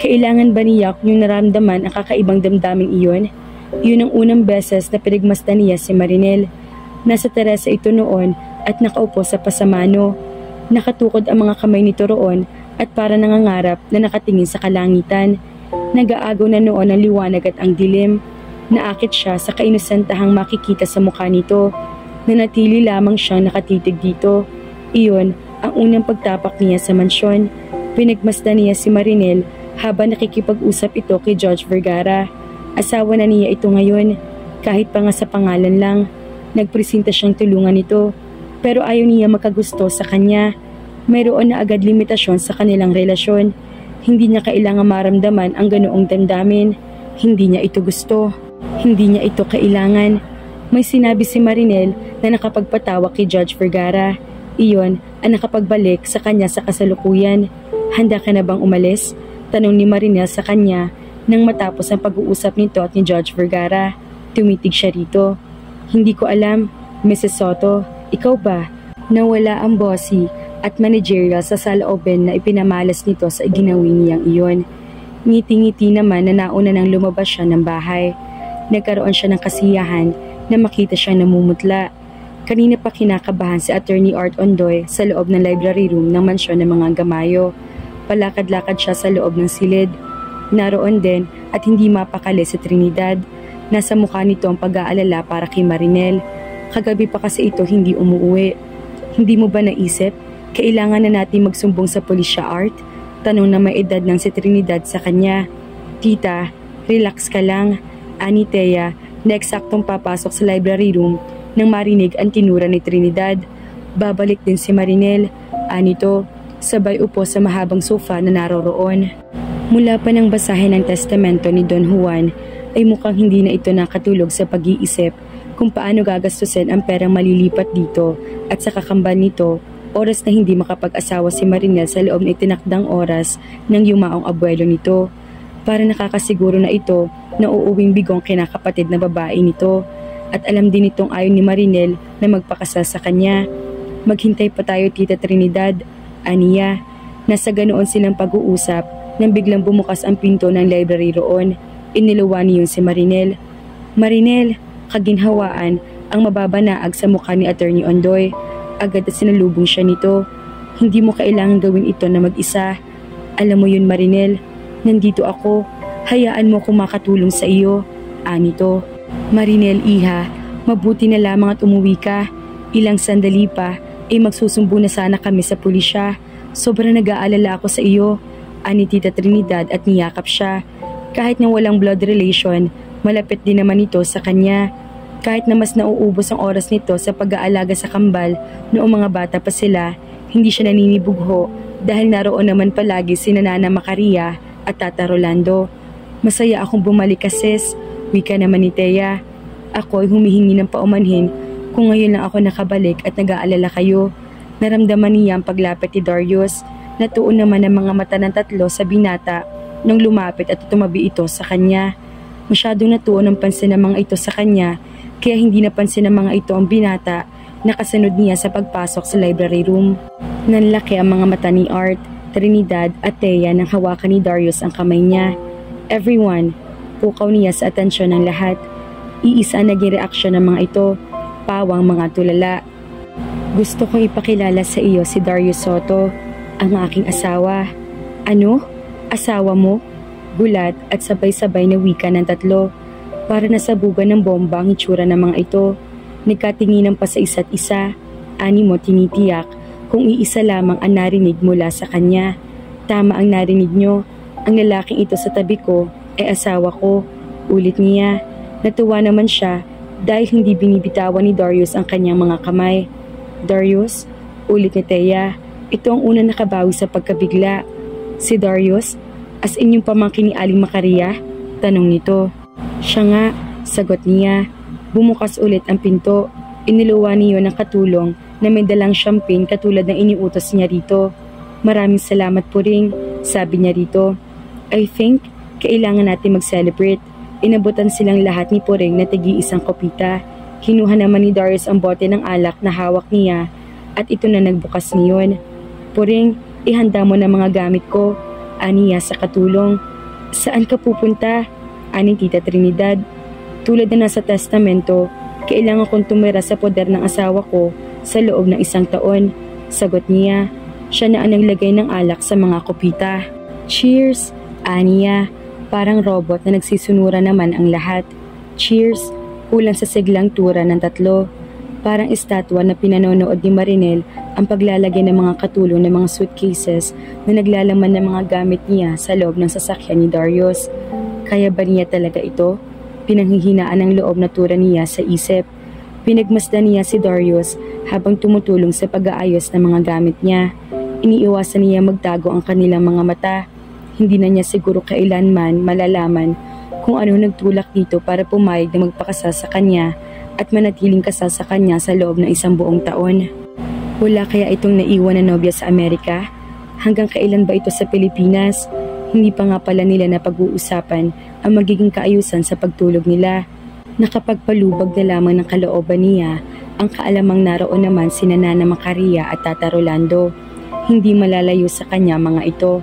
Kailangan ba niya kung yung naramdaman ang kakaibang damdaming iyon? Yun ang unang beses na pinagmasdan niya si Marinel. Nasa terasa ito noon at nakaupo sa pasamano. Nakatukod ang mga kamay nito roon at para nangangarap na nakatingin sa kalangitan. Nag-aagaw na noon ang liwanag at ang dilim. Naakit siya sa kainosentahang makikita sa mukha nito. Nanatili lamang siyang nakatitig dito. Iyon ang unang pagtapak niya sa mansyon. Pinagmasdan niya si Marinel habang nakikipag-usap ito kay Judge Vergara. Asawa na niya ito ngayon, kahit pa nga sa pangalan lang. Nagpresenta siyang tulungan nito, pero ayaw niya makagusto sa kanya. Mayroon na agad limitasyon sa kanilang relasyon. Hindi niya kailangan maramdaman ang ganoong damdamin. Hindi niya ito gusto. Hindi niya ito kailangan. May sinabi si Marinel na nakapagpatawa kay Judge Vergara. Iyon ang nakapagbalik sa kanya sa kasalukuyan. Handa ka na bang umalis? Tanong ni Marinel sa kanya nang matapos ang pag-uusap nito at ni Judge Vergara. Tumitig siya rito. Hindi ko alam, Mrs. Soto, ikaw ba? Nawala ang bossy at managerial sa saloobin na ipinamalas nito sa ginawi niyang iyon. Ngiti-ngiti naman na nauna nang lumabas siya ng bahay. Nagkaroon siya ng kasiyahan na makita siyang namumutla. Kanina pa kinakabahan si Attorney Art Ondoy sa loob ng library room ng mansyon ng mga Gamayo. Palakad-lakad siya sa loob ng silid. Naroon din at hindi mapakali si Trinidad. Nasa mukha nito ang pag-aalala para kay Marinel. Kagabi pa kasi ito hindi umuwi. Hindi mo ba naisip? Kailangan na natin magsumbong sa pulisya, Art? Tanong na may edad ng si Trinidad sa kanya. Tita, relax ka lang. Ani Thea, na eksaktong papasok sa library room nang marinig ang tinura ni Trinidad. Babalik din si Marinel. Anito, sabay upo sa mahabang sofa na naroroon. Mula pa nang basahin ang testamento ni Don Juan, ay mukhang hindi na ito nakatulog sa pag-iisip kung paano gagastusin ang perang malilipat dito at sa kakambal nito. Oras na hindi makapag-asawa si Marinel sa loob na itinakdang oras ng yumaong abuelo nito. Para nakakasiguro na ito na uuwing bigong kinakapatid na babae nito. At alam din itong ayaw ni Marinel na magpakasal sa kanya. Maghintay pa tayo, Tita Trinidad. Aniya, nasa ganoon silang pag-uusap nang biglang bumukas ang pinto ng library roon. Iniluwa niyon si Marinel. Marinel, kaginhawaan ang mababanaag sa mukha ni Attorney Ondoy. Agad at sinalubong siya nito. Hindi mo kailangan gawin ito na mag-isa. Alam mo yun, Marinel, nandito ako. Hayaan mo kung makatulong sa iyo. Anito. Marinel, iha, mabuti na lamang at umuwi ka. Ilang sandali pa ay magsusumbo na sana kami sa pulisya. Sobrang nag-aalala ako sa iyo. Ani Tita Trinidad at niyakap siya. Kahit na walang blood relation, malapit din naman ito sa kanya. Kahit na mas nauubos ang oras nito sa pag-aalaga sa kambal noong mga bata pa sila, hindi siya naninibugho dahil naroon naman palagi si Nana Macaria at Tata Rolando. Masaya akong bumalik ka, sis. Wika naman ni Thea. Ako ay humihingi ng paumanhin kung ngayon lang ako nakabalik at nag-aalala kayo. Naramdaman niya ang paglapit ni Darius. Natuon naman ang mga mata ng tatlo sa binata nung lumapit at tumabi ito sa kanya. Masyadong natuon ang pansin ng mga ito sa kanya, kaya hindi napansin ng mga ito ang binata na kasunod niya sa pagpasok sa library room. Nanlaki ang mga mata ni Art, Trinidad at Thea nang hawakan ni Darius ang kamay niya. Everyone, pukaw niya sa atensyon ng lahat. Iisa naging reaksyon ng mga ito, pawang mga tulala. Gusto kong ipakilala sa iyo si Darius Soto, ang aking asawa. Ano? Asawa mo? Gulat at sabay-sabay na wika ng tatlo. Para nasabugan ng bomba ang itsura ng mga ito. Nagkatinginan pa sa isa't isa. Ani mo tinitiyak kung iisa lamang ang narinig mula sa kanya. Tama ang narinig nyo. Ang lalaking ito sa tabi ko ay asawa ko. Ulit niya. Natuwa naman siya dahil hindi binibitawan ni Darius ang kanyang mga kamay. Darius? Ulit ni Thea. Ito ang unang nakabawi sa pagkabigla. Si Darius? As in yung pamangkin ni Aling Macaria? Tanong nito. Siya nga, sagot niya. Bumukas ulit ang pinto. Iniluwa niyo ng katulong na may dalang champagne katulad ng iniutos niya rito. Maraming salamat po rin, sabi niya rito. I think, kailangan natin mag-celebrate. Inabutan silang lahat ni Puring na tigi-isang kopita. Kinuha naman ni Darius ang bote ng alak na hawak niya at ito na nagbukas niyon. Puring, ihanda mo na mga gamit ko, aniya sa katulong. Saan ka pupunta? Ani Tita Trinidad. Tulad na nasa testamento, kailangan kong tumira sa poder ng asawa ko sa loob ng 1 taon. Sagot niya. Siya na ang naglagay ng alak sa mga kopita. Cheers! Aniya. Parang robot na nagsisunura naman ang lahat. Cheers! Kulang sa siglang tura ng tatlo. Parang estatwa na pinanonood ni Marinel ang paglalagay ng mga katulong ng mga suitcases na naglalaman ng mga gamit niya sa loob ng sasakyan ni Darius. Kaya ba niya talaga ito? Pinanghihinaan ng loob na tura niya sa isip. Pinagmasdan niya si Darius habang tumutulong sa pag-aayos ng mga gamit niya. Iniiwasan niya magtago ang kanilang mga mata. Hindi na niya siguro kailanman malalaman kung ano nagtulak dito para pumayag na magpakasal sa kanya at manatiling kasal sa kanya sa loob ng 1 buong taon. Wala kaya itong naiwan na nobya sa Amerika? Hanggang kailan ba ito sa Pilipinas? Hindi pa nga pala nila napag-uusapan ang magiging kaayusan sa pagtulog nila. Nakapagpalubag na lamang ng kalooban niya ang kaalamang naroon naman sina Nana Macaria at Tata Rolando. Hindi malalayo sa kanya mga ito.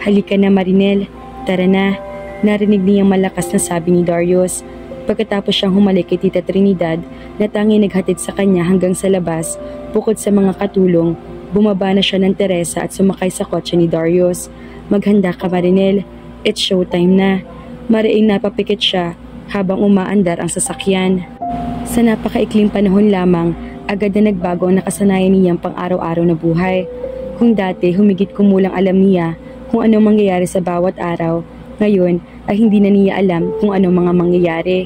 Halika na Marinel, tara na. Narinig niyang malakas na sabi ni Darius. Pagkatapos siyang humalik kay Tita Trinidad na tanging naghatid sa kanya hanggang sa labas, bukod sa mga katulong, bumaba na siya ng Teresa at sumakay sa kotse ni Darius. Maghanda ka Marinel, it's showtime na. Mariing napapikit siya habang umaandar ang sasakyan. Sa napakaikling panahon lamang, agad na nagbago ang nakasanayan niyang pang-araw-araw na buhay. Kung dati humigit kumulang alam niya kung ano mangyayari sa bawat araw, ngayon ay hindi na niya alam kung ano mga mangyayari.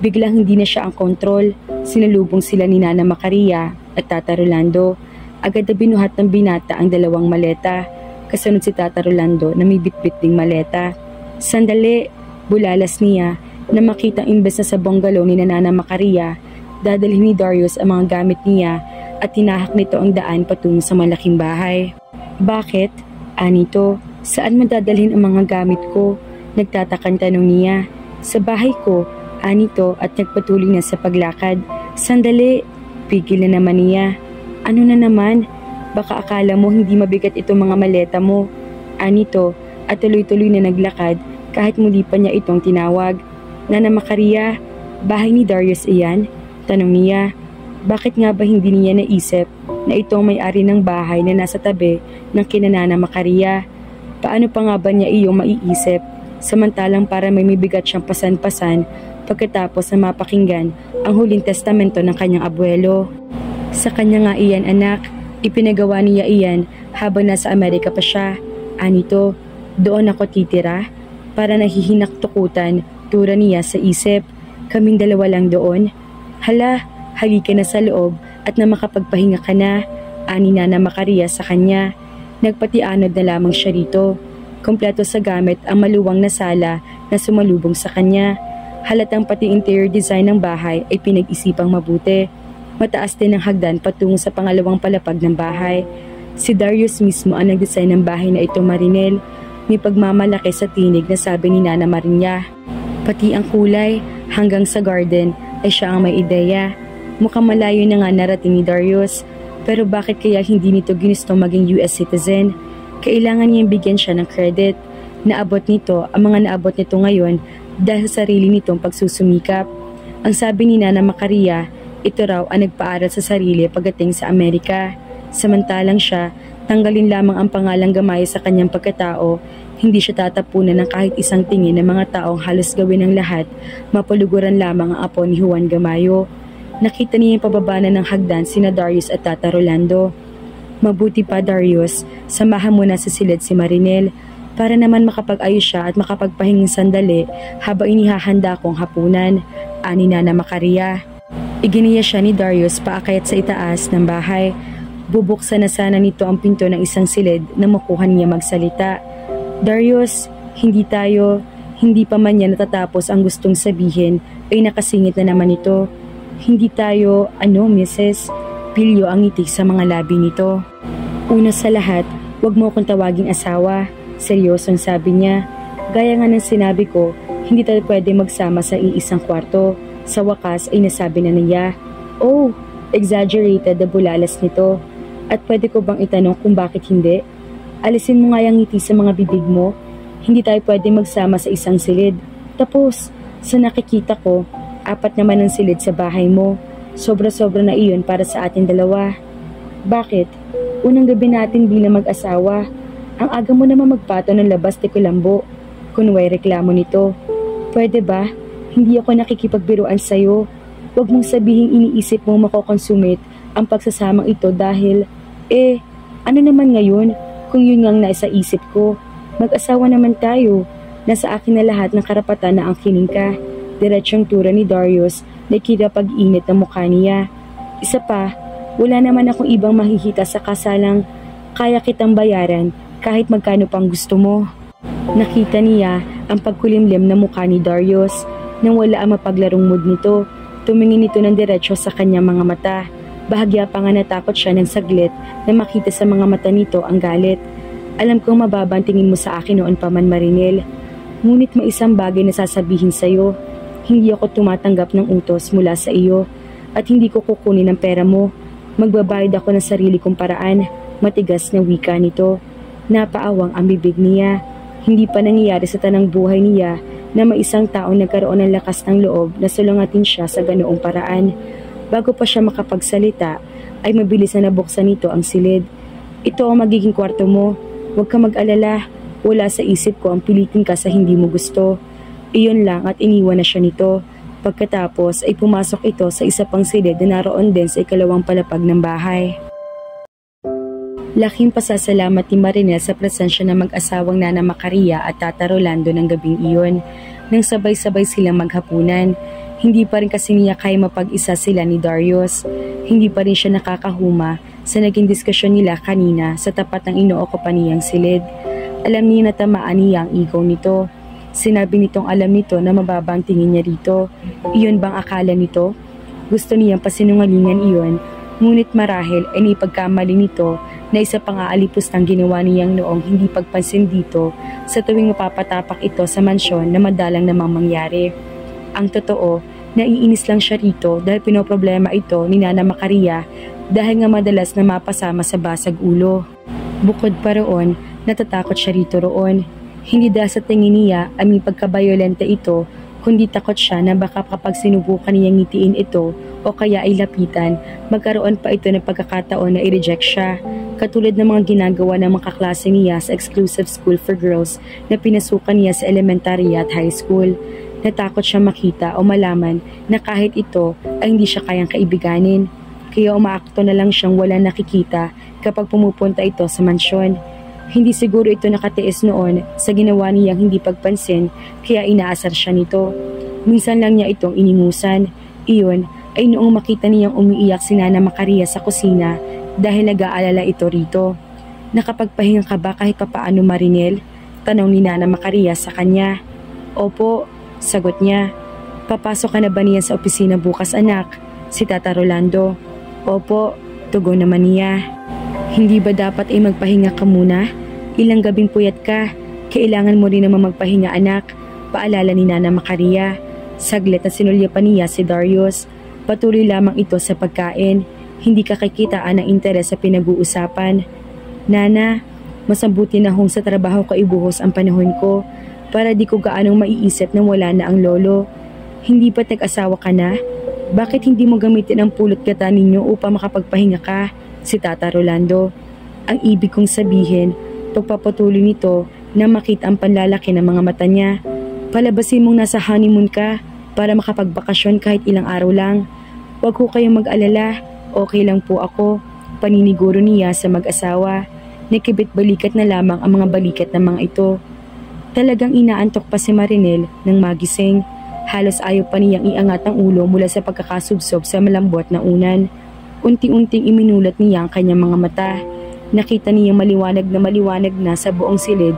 Biglang hindi na siya ang kontrol. Sinalubong sila ni Nana Macaria at Tata Rolando. Agad na binuhat ng binata ang 2 maleta. Kasunod si Tata Rolando na may bitbit ding maleta. Sandali, bulalas niya na makitang imbes na sa bungalow ni Nana Macaria, dadalhin ni Darius ang mga gamit niya at tinahak nito ang daan patungo sa malaking bahay. Bakit? Anito, saan madadalhin ang mga gamit ko? Nagtatakang tanong niya. Sa bahay ko, anito at nagpatuloy na sa paglakad. Sandali, pigil na naman niya. Ano na naman? Baka akala mo hindi mabigat itong mga maleta mo. Anito at tuloy-tuloy na naglakad kahit muli pa niya itong tinawag. Nana Macaria, bahay ni Darius iyan? Tanong niya. Bakit nga ba hindi niya naisip na ito ang may-ari ng bahay na nasa tabi ng kina Nana Macaria? Paano pa nga ba niya iyong maiisip samantalang para may bigat siyang pasan-pasan pagkatapos na mapakinggan ang huling testamento ng kanyang abuelo? Sa kanya nga iyan anak, ipinagawa niya iyan habang nasa Amerika pa siya. Anito, doon ako titira? Para nahihinaktukutan, tura niya sa isip. Kaming 2 lang doon. Hala, halika na sa loob at na makapagpahinga ka na, ani Nana Macaria sa kanya. Nagpatianod na lamang siya rito. Kompleto sa gamit ang maluwang na sala na sumalubong sa kanya. Halatang pati interior design ng bahay ay pinag-isipang mabuti. Mataas din ang hagdan patungo sa pangalawang palapag ng bahay. Si Darius mismo ang nag-design ng bahay na ito Marinel. May pagmamalaki sa tinig na sabi ni Nana Maria. Pati ang kulay hanggang sa garden ay siya ang may ideya. Mukhang malayo na nga narating ni Darius. Pero bakit kaya hindi nito ginusto maging US citizen? Kailangan niyang bigyan siya ng credit. Naabot nito ang mga naabot nito ngayon dahil sa sarili nitong pagsusumikap. Ang sabi ni Nana Macaria, ito raw ang nagpaaral sa sarili pagdating sa Amerika. Samantalang siya, tanggalin lamang ang pangalang Gamay sa kanyang pagkatao, hindi siya tatapunan ng kahit isang tingin ng mga taong halos gawin ng lahat, mapuluguran lamang ang apo ni Juan Gamayo. Nakita niya yung pababana ng hagdan sina Darius at Tata Rolando. Mabuti pa Darius, samahan mo na sa silid si Marinel para naman makapag-ayos siya at makapagpahinging sandali habang inihahanda kong hapunan, ani Nana Macaria. Iginiya siya ni Darius paakyat sa itaas ng bahay. Bubuksan na sana nito ang pinto ng isang silid na makuha niya magsalita. Darius, hindi pa man niya natatapos ang gustong sabihin ay nakasingit na naman ito. Hindi tayo, Mrs. Pilyo ang ngiti sa mga labi nito. Una sa lahat, wag mo akong tawaging asawa. Seryosong sabi niya. Gaya nga ng sinabi ko, hindi tayo pwede magsama sa iisang kwarto. Sa wakas ay nasabi na niya. Oh, exaggerated na bulalas nito. At pwede ko bang itanong kung bakit hindi? Alisin mo nga yung ngiti sa mga bibig mo. Hindi tayo pwede magsama sa isang silid. Tapos, sa nakikita ko, 4 naman ang silid sa bahay mo. Sobra-sobra na iyon para sa atin 2. Bakit? Unang gabi natin bilang mag-asawa. Ang aga mo naman magpato ng labas de Kulambo. Kunway reklamo nito. Pwede ba? Hindi ako nakikipagbiruan sa'yo. Huwag mong sabihing iniisip mong makokonsumit ang pagsasamang ito dahil, ano naman ngayon kung yun ngang nasa isip ko? Mag-asawa naman tayo. Nasa akin na lahat ng karapatan na angkinin ka. Diretsyong tura ni Darius na kinapag-init ng mukha niya. Isa pa, wala naman akong ibang mahihita sa kasalang kaya kitang bayaran kahit magkano pang gusto mo. Nakita niya ang pagkulimlim na mukha ni Darius. Nang wala ang mapaglarong mood nito, tumingin ito ng diretsyo sa kanyang mga mata. Bahagya pa nga natakot siya ng saglit na makita sa mga mata nito ang galit. Alam kong mababa ang tingin mo sa akin noon pa man, Marinel. Ngunit may isang bagay na sasabihin sa'yo. Hindi ako tumatanggap ng utos mula sa iyo at hindi ko kukunin ang pera mo. Magbabayad ako ng sarili kong paraan. Matigas na wika nito. Napaawang ang bibig niya. Hindi pa nangyayari sa tanang buhay niya na may isang taong nagkaroon ng lakas ng loob na sulangatin siya sa ganoong paraan. Bago pa siya makapagsalita, ay mabilis na nabuksan nito ang silid. Ito ang magiging kwarto mo. Huwag ka mag-alala. Wala sa isip ko ang pilitin ka sa hindi mo gusto. Iyon lang at iniwan na siya nito. Pagkatapos ay pumasok ito sa isa pang silid na naroon din sa ikalawang palapag ng bahay. Laking pasasalamat ni Marinel sa presensya ng mag-asawang Nana Macaria at Tata Rolando ng gabing iyon. Nang sabay-sabay silang maghapunan, hindi pa rin kasi niya kaya mapag-isa sila ni Darius. Hindi pa rin siya nakakahuma sa naging diskusyon nila kanina sa tapat ng inookupan niyang silid. Alam niya na tamaan niya ang ego nito. Sinabi nitong alam nito na mababa ang tingin niya rito. Iyon bang akala nito? Gusto niyang pasinungalingan iyon, ngunit marahil ay naipagkamali nito na isa pang aalipos ng ginawa niyang noong hindi pagpansin dito sa tuwing mapapatapak ito sa mansyon na madalang namang mangyari. Ang totoo, naiinis lang siya rito dahil pinoproblema ito ni Nana Macaria dahil nga madalas na mapasama sa basag ulo. Bukod pa roon, natatakot siya rito roon. Hindi dahil sa tingin niya ay may pagkabayolente ito, kundi takot siya na baka kapag sinubukan niyang ngitiin ito o kaya ay lapitan, magkaroon pa ito ng pagkakataon na i-reject siya. Katulad ng mga ginagawa ng mga kaklase niya sa exclusive school for girls na pinasukan niya sa elementary at high school. Natakot siya makita o malaman na kahit ito ay hindi siya kayang kaibiganin. Kaya umaakto na lang siyang wala nakikita kapag pumupunta ito sa mansyon. Hindi siguro ito nakatiis noon sa ginawa niyang hindi pagpansin kaya inaasar siya nito. Minsan lang niya itong iningusan. Iyon ay noong makita niyang umiiyak si Nana Macaria sa kusina dahil nag-aalala ito rito. Nakapagpahinga ka ba kahit papaano, Marinel? Tanong ni Nana Macaria sa kanya. Opo, sagot niya. Papasok ka na ba niya sa opisina bukas, anak? Si Tata Rolando. Opo, tugon naman niya. Hindi ba dapat ay magpahinga ka muna? Ilang gabing puyat ka. Kailangan mo rin naman magpahinga, anak. Paalala ni Nana Macaria. Saglit na sinulya pa niya si Darius. Patuloy lamang ito sa pagkain. Hindi ka kikitaan ng interes sa pinag-uusapan. Nana, masambuti na hong sa trabaho ko ibuhos ang panahon ko para di ko gaanong maiisip na wala na ang lolo. Hindi pa tag-asawa ka na? Bakit hindi mo gamitin ang pulot gata ninyo upang makapagpahinga ka? Si Tata Rolando. Ang ibig kong sabihin, pagpapatuloy nito na makita ang panlalaki ng mga mata niya. Palabasin mong nasa honeymoon ka para makapagbakasyon kahit ilang araw lang. Huwag ko kayong mag-alala. Okay lang po ako, paniniguro niya sa mag-asawa. Nakibit-balikat na lamang ang mga balikat ng mga ito. Talagang inaantok pa si Marinel nang magising. Halos ayaw pa niyang iangat ang ulo mula sa pagkakasubsob sa malambot na unan. Unti-unting iminulat niya ang kanyang mga mata. Nakita niyang maliwanag na sa buong silid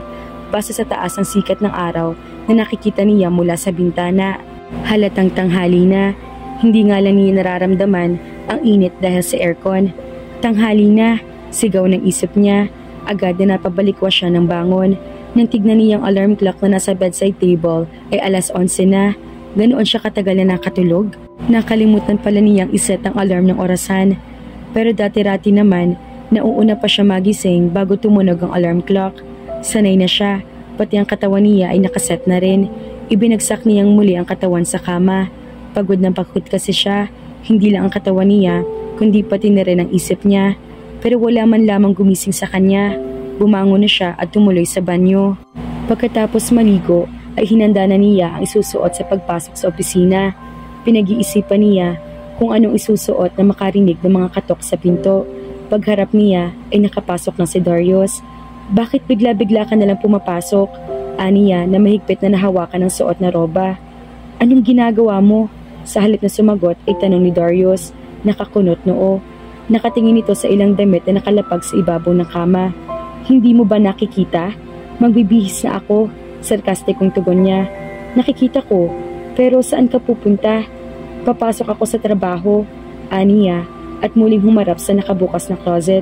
base sa taas ng sikat ng araw na nakikita niya mula sa bintana. Halatang tanghali na. Hindi nga lang niya nararamdaman ang init dahil sa aircon. Tanghali na, sigaw ng isip niya. Agad na napabalikwa siya ng bangon. Nang tignan niya ang alarm clock na nasa bedside table ay 11:00 na. Ganoon siya katagal na nakatulog. Nakalimutan pala niyang iset ang alarm ng orasan. Pero dati-rati naman, nauuna pa siya magising bago tumunog ang alarm clock. Sanay na siya, pati ang katawan niya ay nakaset na rin. Ibinagsak niyang muli ang katawan sa kama. Pagod na pagod kasi siya, hindi lang ang katawan niya, kundi pati na rin ang isip niya. pero wala man lamang gumising sa kanya. Bumangon na siya at tumuloy sa banyo. Pagkatapos maligo ay hinanda na niya ang isusuot sa pagpasok sa opisina. Pinag-iisipan niya kung anong isusuot na makarinig ng mga katok sa pinto. Pagharap niya ay nakapasok na si Darius. Bakit bigla-bigla ka nalang pumapasok? Aniya na mahigpit na nahawakan ng suot na roba. Anong ginagawa mo? Sa halip na sumagot ay tanong ni Darius. Nakakunot noo. Nakatingin ito sa ilang damit na nakalapag sa ibabaw ng kama. Hindi mo ba nakikita? Magbibihis na ako. Sarkastikong tugon niya. Nakikita ko, pero saan ka pupunta? Papasok ako sa trabaho. Aniya at muling humarap sa nakabukas na closet.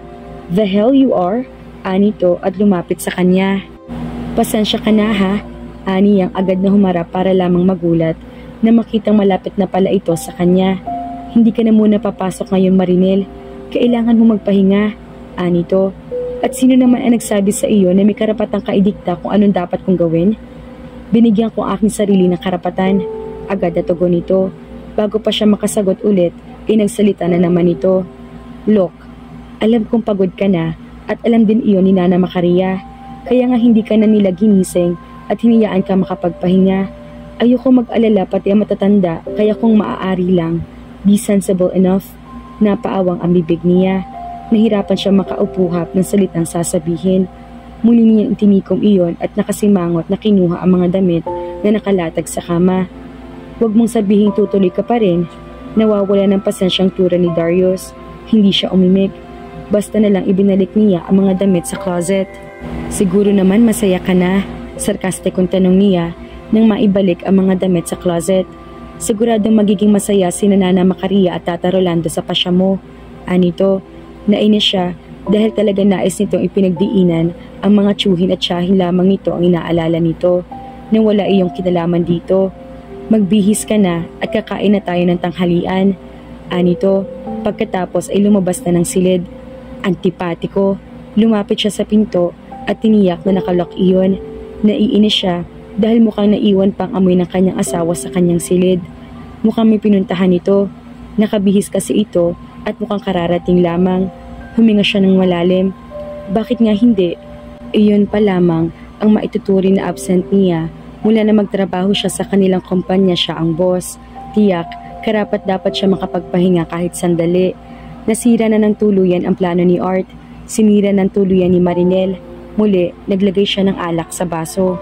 The hell you are? Anito at lumapit sa kanya. Pasensya ka na ha? Aniyang agad na humarap para lamang magulat na makitang malapit na pala ito sa kanya. Hindi ka na muna papasok ngayon, Marinel. Kailangan mo magpahinga. Anito. At sino naman ang nagsabi sa iyo na may karapatang kaidikta kung anong dapat kong gawin? Binigyan ko ang aking sarili ng karapatan. Agad na tugon nito. Bago pa siya makasagot ulit, ay nagsalita na naman ito. Look, alam kong pagod ka na at alam din iyon ni Nana Macaria. Kaya nga hindi ka na nila ginising at hinayaan ka makapagpahinga. Ayoko mag-alala pati ang matatanda kaya kung maaari lang, be sensible enough. Napaawang ang bibig niya. Nahirapan siya makaupuhap ng salitang sasabihin. Muli niyang tinikom iyon at nakasimangot na kinuha ang mga damit na nakalatag sa kama. Huwag mong sabihin tutuloy ka pa rin. Nawawala ng pasensyang tura ni Darius. Hindi siya umimik. Basta na lang ibinalik niya ang mga damit sa closet. Siguro naman masaya ka na, sarkastikong tanong niya nang maibalik ang mga damit sa closet. Siguradong magiging masaya si Nana Macaria at Tata Rolando sa pasya mo. Anito. Nainis siya dahil talaga nais nitong ipinagdiinan ang mga tsuhin at tiyahin lamang nito ang inaalala nito nang wala iyong kinalaman dito. Magbihis ka na at kakain na tayo ng tanghalian. Anito, pagkatapos ay lumabas na ng silid. Antipatiko, lumapit siya sa pinto at tiniyak na nakalock iyon. Naiinis siya dahil mukhang naiwan pang amoy ng kanyang asawa sa kanyang silid. Mukhang may pinuntahan ito. Nakabihis kasi ito at mukhang kararating lamang. Huminga siya ng malalim. Bakit nga hindi? Iyon pa lamang ang maituturing na absent niya. Mula na magtrabaho siya sa kanilang kumpanya, siya ang boss. Tiyak, karapat dapat siya makapagpahinga kahit sandali. Nasira na ng tuluyan ang plano ni Art. Sinira ng tuluyan ni Marinel. Muli, naglagay siya ng alak sa baso.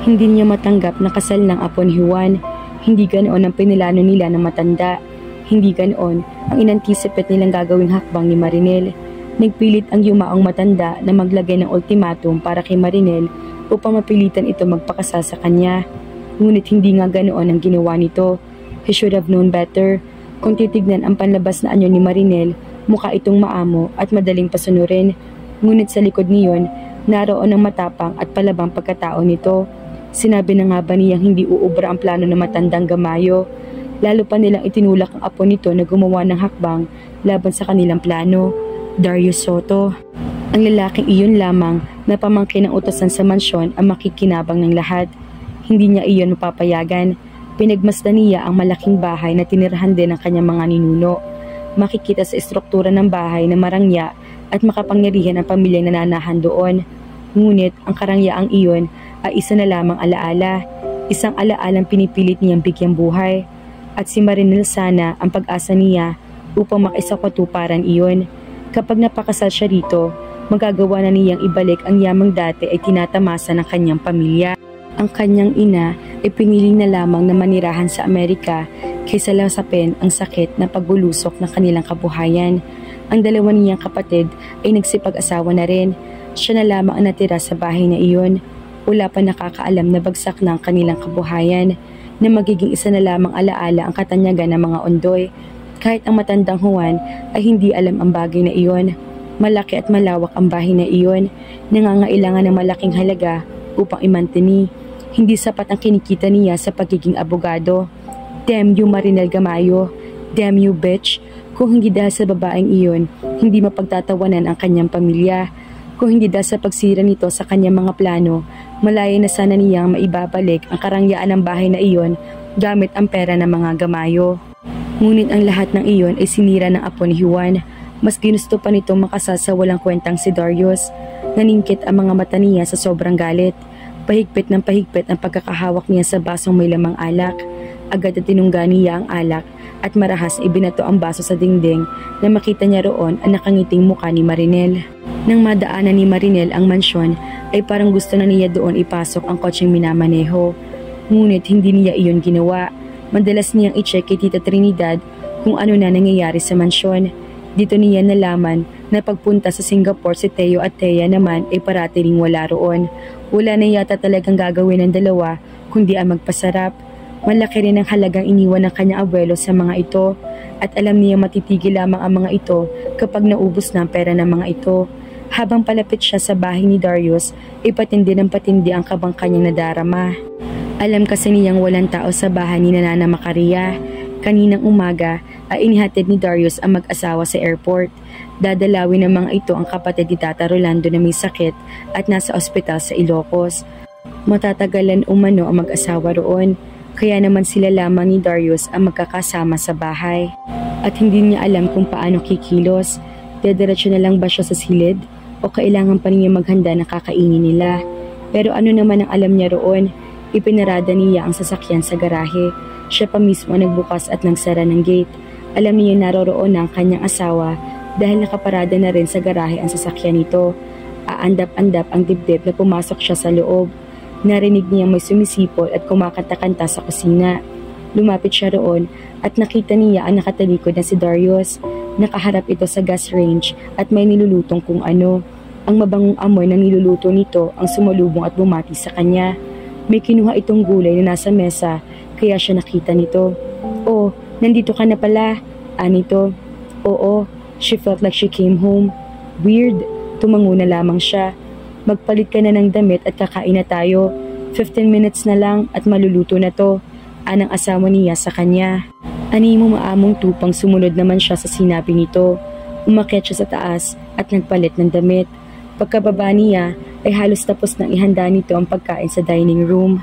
Hindi niya matanggap na kasal ng apo ni Juan. Hindi ganoon ang pinilano nila ng matanda. Hindi ganoon ang inanticipate nilang gagawing hakbang ni Marinel. Nagpilit ang yumaong matanda na maglagay ng ultimatum para kay Marinel upang mapilitan ito magpakasal sa kanya. Ngunit hindi nga ganoon ang ginawa nito. He should have known better. Kung titignan ang panlabas na anyo ni Marinel, mukha itong maamo at madaling pasunurin. Ngunit sa likod niyon, naroon ang matapang at palabang pagkatao nito. Sinabi na nga ba niyang hindi uubra ang plano ng matandang Gamayo? Lalo pa nilang itinulak ang apo nito na gumawa ng hakbang laban sa kanilang plano. Darius Soto. Ang lalaking iyon lamang na pamangkin ng utosan sa mansyon ang makikinabang ng lahat. Hindi niya iyon mapapayagan. Pinagmasdan niya ang malaking bahay na tinirahan din ng kanyang mga ninuno. Makikita sa estruktura ng bahay na marangya at makapangyarihan ang pamilyang nananahan doon. Ngunit ang karangyaang iyon ay isa na lamang alaala. Isang alaalang pinipilit niyang bigyang buhay. At si Marinel sana ang pag-asa niya upang makisakatuparan iyon. Kapag napakasal siya rito, magagawa na niyang ibalik ang yamang dati ay tinatamasa ng kanyang pamilya. Ang kanyang ina ay pinili na lamang na manirahan sa Amerika kaysa lasapin ang sakit na pagbulusok ng kanilang kabuhayan. Ang dalawa niyang kapatid ay nagsipag-asawa na rin. Siya na lamang ang natira sa bahay na iyon. Wala pa nakakaalam na bagsak na ang kanilang kabuhayan, na magiging isa na lamang alaala ang katanyagan ng mga ondoy. Kahit ang matandang Juan ay hindi alam ang bagay na iyon. Malaki at malawak ang bahay na iyon, nangangailangan ng malaking halaga upang imantini. Hindi sapat ang kinikita niya sa pagiging abogado. Damn you, Marinel Gamayo. Damn you, bitch. Kung hindi dahil sa babaeng iyon, hindi mapagtatawanan ang kanyang pamilya. Kung hindi dahil sa pagsira nito sa kanyang mga plano, malaya na sana niyang maibabalik ang karangyaan ng bahay na iyon gamit ang pera ng mga Gamayo. Ngunit ang lahat ng iyon ay sinira ng apo ni Juan. Mas ginusto pa nito makasal sa walang kwentang si Darius. Naningkit ang mga mata niya sa sobrang galit. Pahigpit ng pahigpit ang pagkakahawak niya sa basong may lamang alak. Agad na tinungga niya ang alak at marahas ibinato ang baso sa dingding na makita niya roon ang nakangiting muka ni Marinel. Nang madaanan ni Marinel ang mansyon ay parang gusto na niya doon ipasok ang kotseng minamaneho. Ngunit hindi niya iyon ginawa. Madalas niyang i-check kay Tita Trinidad kung ano na nangyayari sa mansyon. Dito niya nalaman na pagpunta sa Singapore si Teo at Thea naman ay parati ring wala roon. Wala na yata talagang gagawin ng dalawa kundi ang magpasarap. Malaki rin ang halagang iniwan ng kanyang abuelo sa mga ito at alam niya matitigil lamang ang mga ito kapag naubos na ang pera ng mga ito. Habang palapit siya sa bahay ni Darius, ay patindi ng patindi ang kabang kanyang nadarama. Alam kasi niyang walang tao sa bahay ni Nana Macaria. Kaninang umaga ay inihatid ni Darius ang mag-asawa sa airport. Dadalawin ng mga ito ang kapatid ni Tata Rolando na may sakit at nasa ospital sa Ilocos. Matatagalan umano ang mag-asawa roon, kaya naman sila lamang ni Darius ang magkakasama sa bahay. At hindi niya alam kung paano kikilos. Dediretso na lang ba siya sa silid o kailangan pa niya maghanda na kakainin nila? Pero ano naman ang alam niya roon? Ipinarada niya ang sasakyan sa garahe. Siya pa mismo nagbukas at nagsara ng gate. Alam niya naroroon na ang kanyang asawa dahil nakaparada na rin sa garahe ang sasakyan nito. Aandap-andap ang dibdib na pumasok siya sa loob. Narinig niya may sumisipol at kumakanta-kanta sa kusina. Lumapit siya roon at nakita niya ang nakatalikod na si Darius. Nakaharap ito sa gas range at may nilulutong kung ano. Ang mabangong amoy ng niluluto nito ang sumalubong at bumati sa kanya. May kinuha itong gulay na nasa mesa kaya siya nakita nito. "Oh, nandito ka na pala," anito. "Oo." She felt like she came home. Weird. Tumango na lamang siya. "Magpalit ka na ng damit at kakain na tayo. 15 minutes na lang at maluluto na to," anang asawa niya sa kanya. Ani mo maamong tupang sumunod naman siya sa sinabi nito. Umakyat siya sa taas at nagpalit ng damit. Pagkababa niya ay halos tapos nang ihanda nito ang pagkain sa dining room.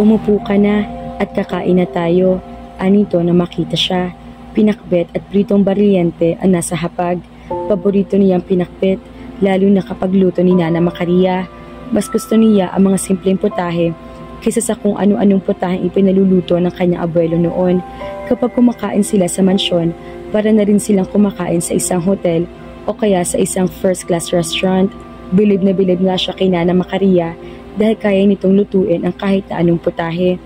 "Umupo ka na at kakain na tayo," anito na makita siya. Pinakbet at pritong baryente ang nasa hapag. Paborito niyang pinakbet, lalo na kapag luto ni Nana Macaria. Mas gusto niya ang mga simpleng putahe kaysa sa kung ano-anong putaheng ipinaluluto ng kanyang abuelo noon. Kapag kumakain sila sa mansyon, para na rin silang kumakain sa isang hotel o kaya sa isang first-class restaurant. Bilib na bilib nga siya kay Nana Macaria dahil kaya nitong lutuin ang kahit na anong putahe.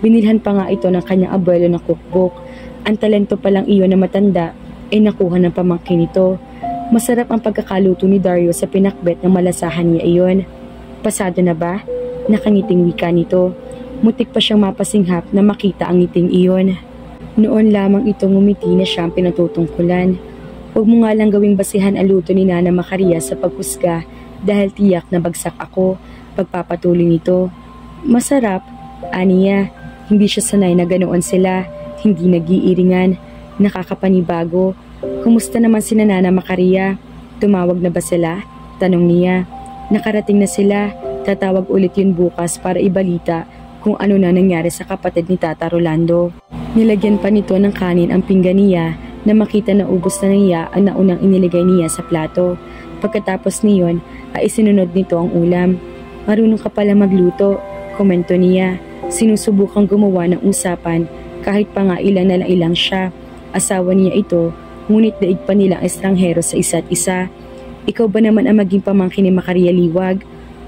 Binilhan pa nga ito ng kanyang abuelo ng cookbook. Ang talento pa lang iyon na matanda ay nakuha ng pamangkin nito. Masarap ang pagkakaluto ni Dario sa pinakbet ng malasahan niya iyon. "Pasado na ba?" Nakangiting wika nito. Mutik pa siyang mapasinghap na makita ang ngiting iyon. Noon lamang itong ngumiti na siyang pinatutungkulan. "Huwag mo nga lang gawing basihan ang luto ni Nana Macaria sa paghusga dahil tiyak na bagsak ako," pagpapatuloy nito. "Masarap," aniya. Hindi siya sanay na ganoon sila, hindi nag-iiringan, nakakapanibago. "Kumusta naman si Nana Macaria? Tumawag na ba sila?" tanong niya. "Nakarating na sila, tatawag ulit yun bukas para ibalita kung ano na nangyari sa kapatid ni Tata Rolando." Nilagyan pa nito ng kanin ang pinggan niya na makita na ubos na niya ang naunang iniligay niya sa plato. Pagkatapos niyon ay isinunod nito ang ulam. "Marunong ka pala magluto," komento niya. Sinusubukang gumawa ng usapan kahit pa nga ilang na ilang siya. Asawa niya ito, ngunit daig pa nilang estranghero sa isa't isa. "Ikaw ba naman ang maging pamangkin ni Macaria Liwag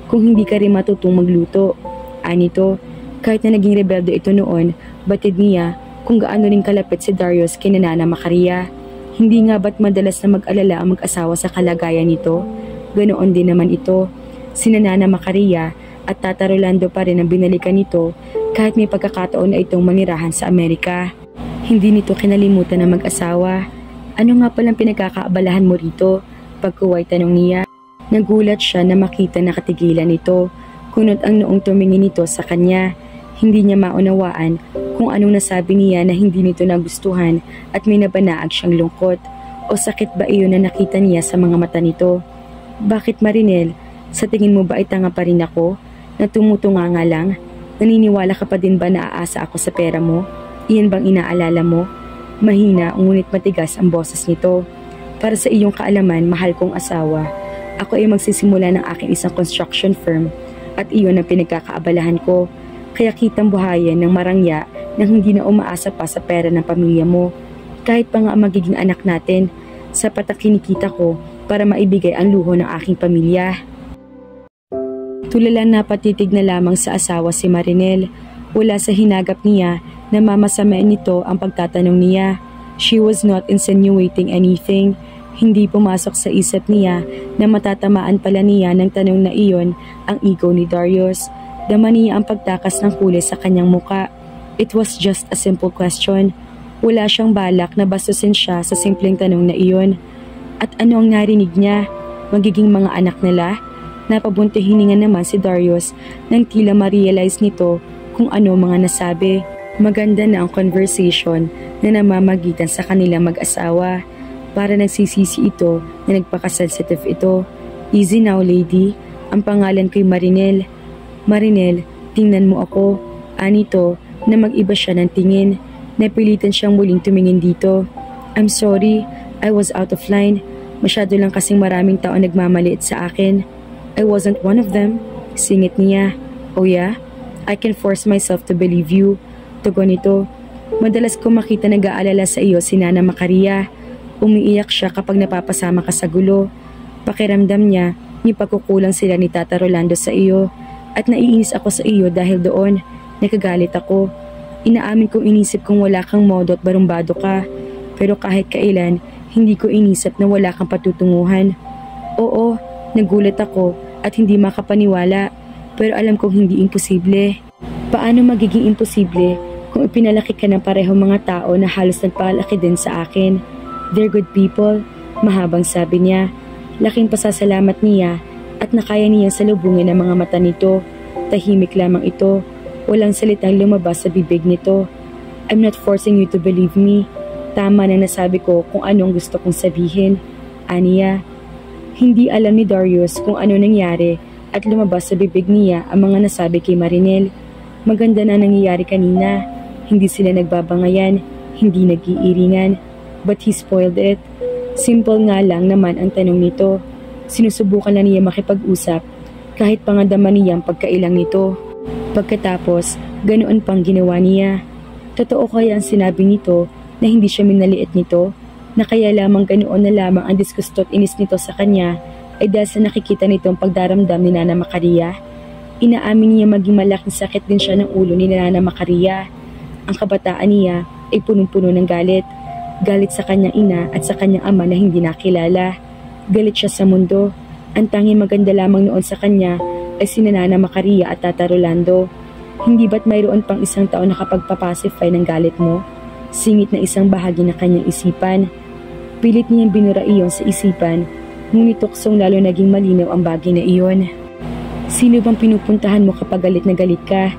kung hindi ka rin matutong magluto?" anito. Kahit na naging rebelde ito noon, batid niya kung gaano rin kalapit si Darius kay Nana Macaria. Hindi nga ba't madalas na mag-alala ang mag-asawa sa kalagayan nito? Ganoon din naman ito. Si Nana Macaria at Tata Rolando pa rin ang binalikan nito kahit may pagkakataon na itong manirahan sa Amerika. Hindi nito kinalimutan ang mag-asawa. "Ano nga palang pinagkakaabalahan mo rito?" pagkuway tanong niya. Nagulat siya na makita na katigilan nito. Kunot ang noong tumingin nito sa kanya. Hindi niya maunawaan kung anong nasabi niya na hindi nito nagustuhan at may nabanaag siyang lungkot. O sakit ba iyon na nakita niya sa mga mata nito? "Bakit, Marinel? Sa tingin mo ba ay tanga pa rin ako? Na tumutunga nga lang? Naniniwala ka pa din ba na aasa ako sa pera mo? Iyan bang inaalala mo?" Mahina ngunit matigas ang boses nito. Para sa iyong kaalaman, mahal kong asawa, ako ay magsisimula ng aking isang construction firm at iyon ang pinagkakaabalahan ko. Kaya kitang buhayan ng marangya nang hindi na umaasa pa sa pera ng pamilya mo. Kahit pa nga ang magiging anak natin, sapat ang kinikita ko para maibigay ang luho ng aking pamilya. Tulala na patitig na lamang sa asawa si Marinel. Wala sa hinagap niya na mamasamain nito ang pagtatanong niya. She was not insinuating anything. Hindi pumasok sa isip niya na matatamaan pala niya ng tanong na iyon ang ego ni Darius. Dama niya ang pagtakas ng kulay sa kanyang muka. It was just a simple question. Wala siyang balak na bastusin siya sa simpleng tanong na iyon. At ano ang narinig niya? Magiging mga anak nila? Napabunti hininga naman si Darius nang tila ma-realize nito kung ano mga nasabi. Maganda na ang conversation na namamagitan sa kanilang mag-asawa. Para nagsisisi ito na nagpakasensitive ito. Easy now, lady. Ang pangalan ko'y Marinel. Marinel, tingnan mo ako. Anito na mag-iba siya ng tingin. Napilitan siyang muling tumingin dito. I'm sorry, I was out of line. Masyado lang kasing maraming tao nagmamaliit sa akin. I wasn't one of them. Singit niya. Oh yeah? I can force myself to believe you. Tugon ito. Madalas ko makita nag-aalala sa iyo si Nana Macaria. Umiiyak siya kapag napapasama ka sa gulo. Pakiramdam niya, ni pagkukulang sila ni Tata Rolando sa iyo. At naiinis ako sa iyo dahil doon, nakagalit ako. Inaamin kong inisip kung wala kang modo at barumbado ka. Pero kahit kailan, hindi ko inisip na wala kang patutunguhan. Oo, nagulat ako at hindi makapaniwala. Pero alam kong hindi imposible. Paano magiging imposible kung ipinalaki ka ng parehong mga tao na halos nagpalaki din sa akin? They're good people, mahabang sabi niya. Laking pasasalamat niya at nakaya niyang salubungin ang mga mata nito. Tahimik lamang ito. Walang salitang lumabas sa bibig nito. I'm not forcing you to believe me. Tama na nasabi ko kung anong gusto kong sabihin. Aniya. Hindi alam ni Darius kung ano nangyari at lumabas sa bibig niya ang mga nasabi kay Marinel. Maganda na nangyayari kanina. Hindi sila nagbabangayan, hindi nag-iiringan. But he spoiled it. Simple nga lang naman ang tanong nito. Sinusubukan na niya makipag-usap kahit pangadama niya ang pagkailang nito. Pagkatapos, ganoon pang ginawa niya. Totoo kaya ang sinabi nito na hindi siya minaliit nito? Na kaya lamang ganoon na lamang ang diskusto at inis nito sa kanya ay dahil sa nakikita nitong pagdaramdam ni Nana Macaria? Inaamin niya maging malaking sakit din siya ng ulo ni Nana Macaria. Ang kabataan niya ay punong-puno ng galit. Galit sa kanyang ina at sa kanyang ama na hindi nakilala. Galit siya sa mundo. Ang tanging maganda lamang noon sa kanya ay si Nana Macaria at Tata Rolando. Hindi ba't mayroon pang isang tao na kapag-papacify ng galit mo? Singit na isang bahagi na kanyang isipan. Pilit niyang binura iyon sa isipan, ngunit tuksong lalo naging malinaw ang bagay na iyon. Sino bang pinupuntahan mo kapag galit na galit ka?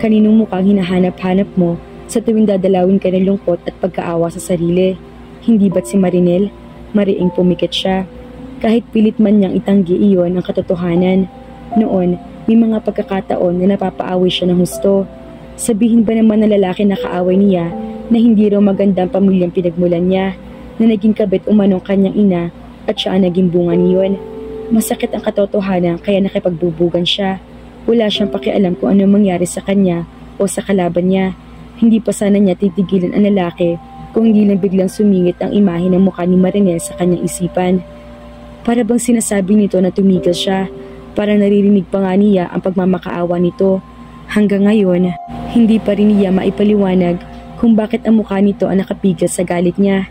Kaninong mukhang hinahanap-hanap mo sa tuwing dadalawin ka ng lungkot at pagkaawa sa sarili? Hindi ba't si Marinel? Mariing pumikit siya. Kahit pilit man niyang itanggi iyon ang katotohanan. Noon, may mga pagkakataon na napapaaway siya ng husto. Sabihin ba naman ng lalaki na kaaway niya na hindi raw magandang pamilyang pinagmulan niya, na naging kabit umanong kanyang ina at siya ang naging bunga niyon? Masakit ang katotohanan kaya nakipagbubugan siya. Wala siyang pakialam kung ano mangyari sa kanya o sa kalaban niya. Hindi pa sana niya titigilan ang lalaki kung hindi lang biglang sumingit ang imahe ng mukha ni Marinel sa kanyang isipan. Para bang sinasabi nito na tumigil siya, para naririnig pa nga niya ang pagmamakaawa nito. Hanggang ngayon, hindi pa rin niya maipaliwanag kung bakit ang mukha nito ang nakapigil sa galit niya.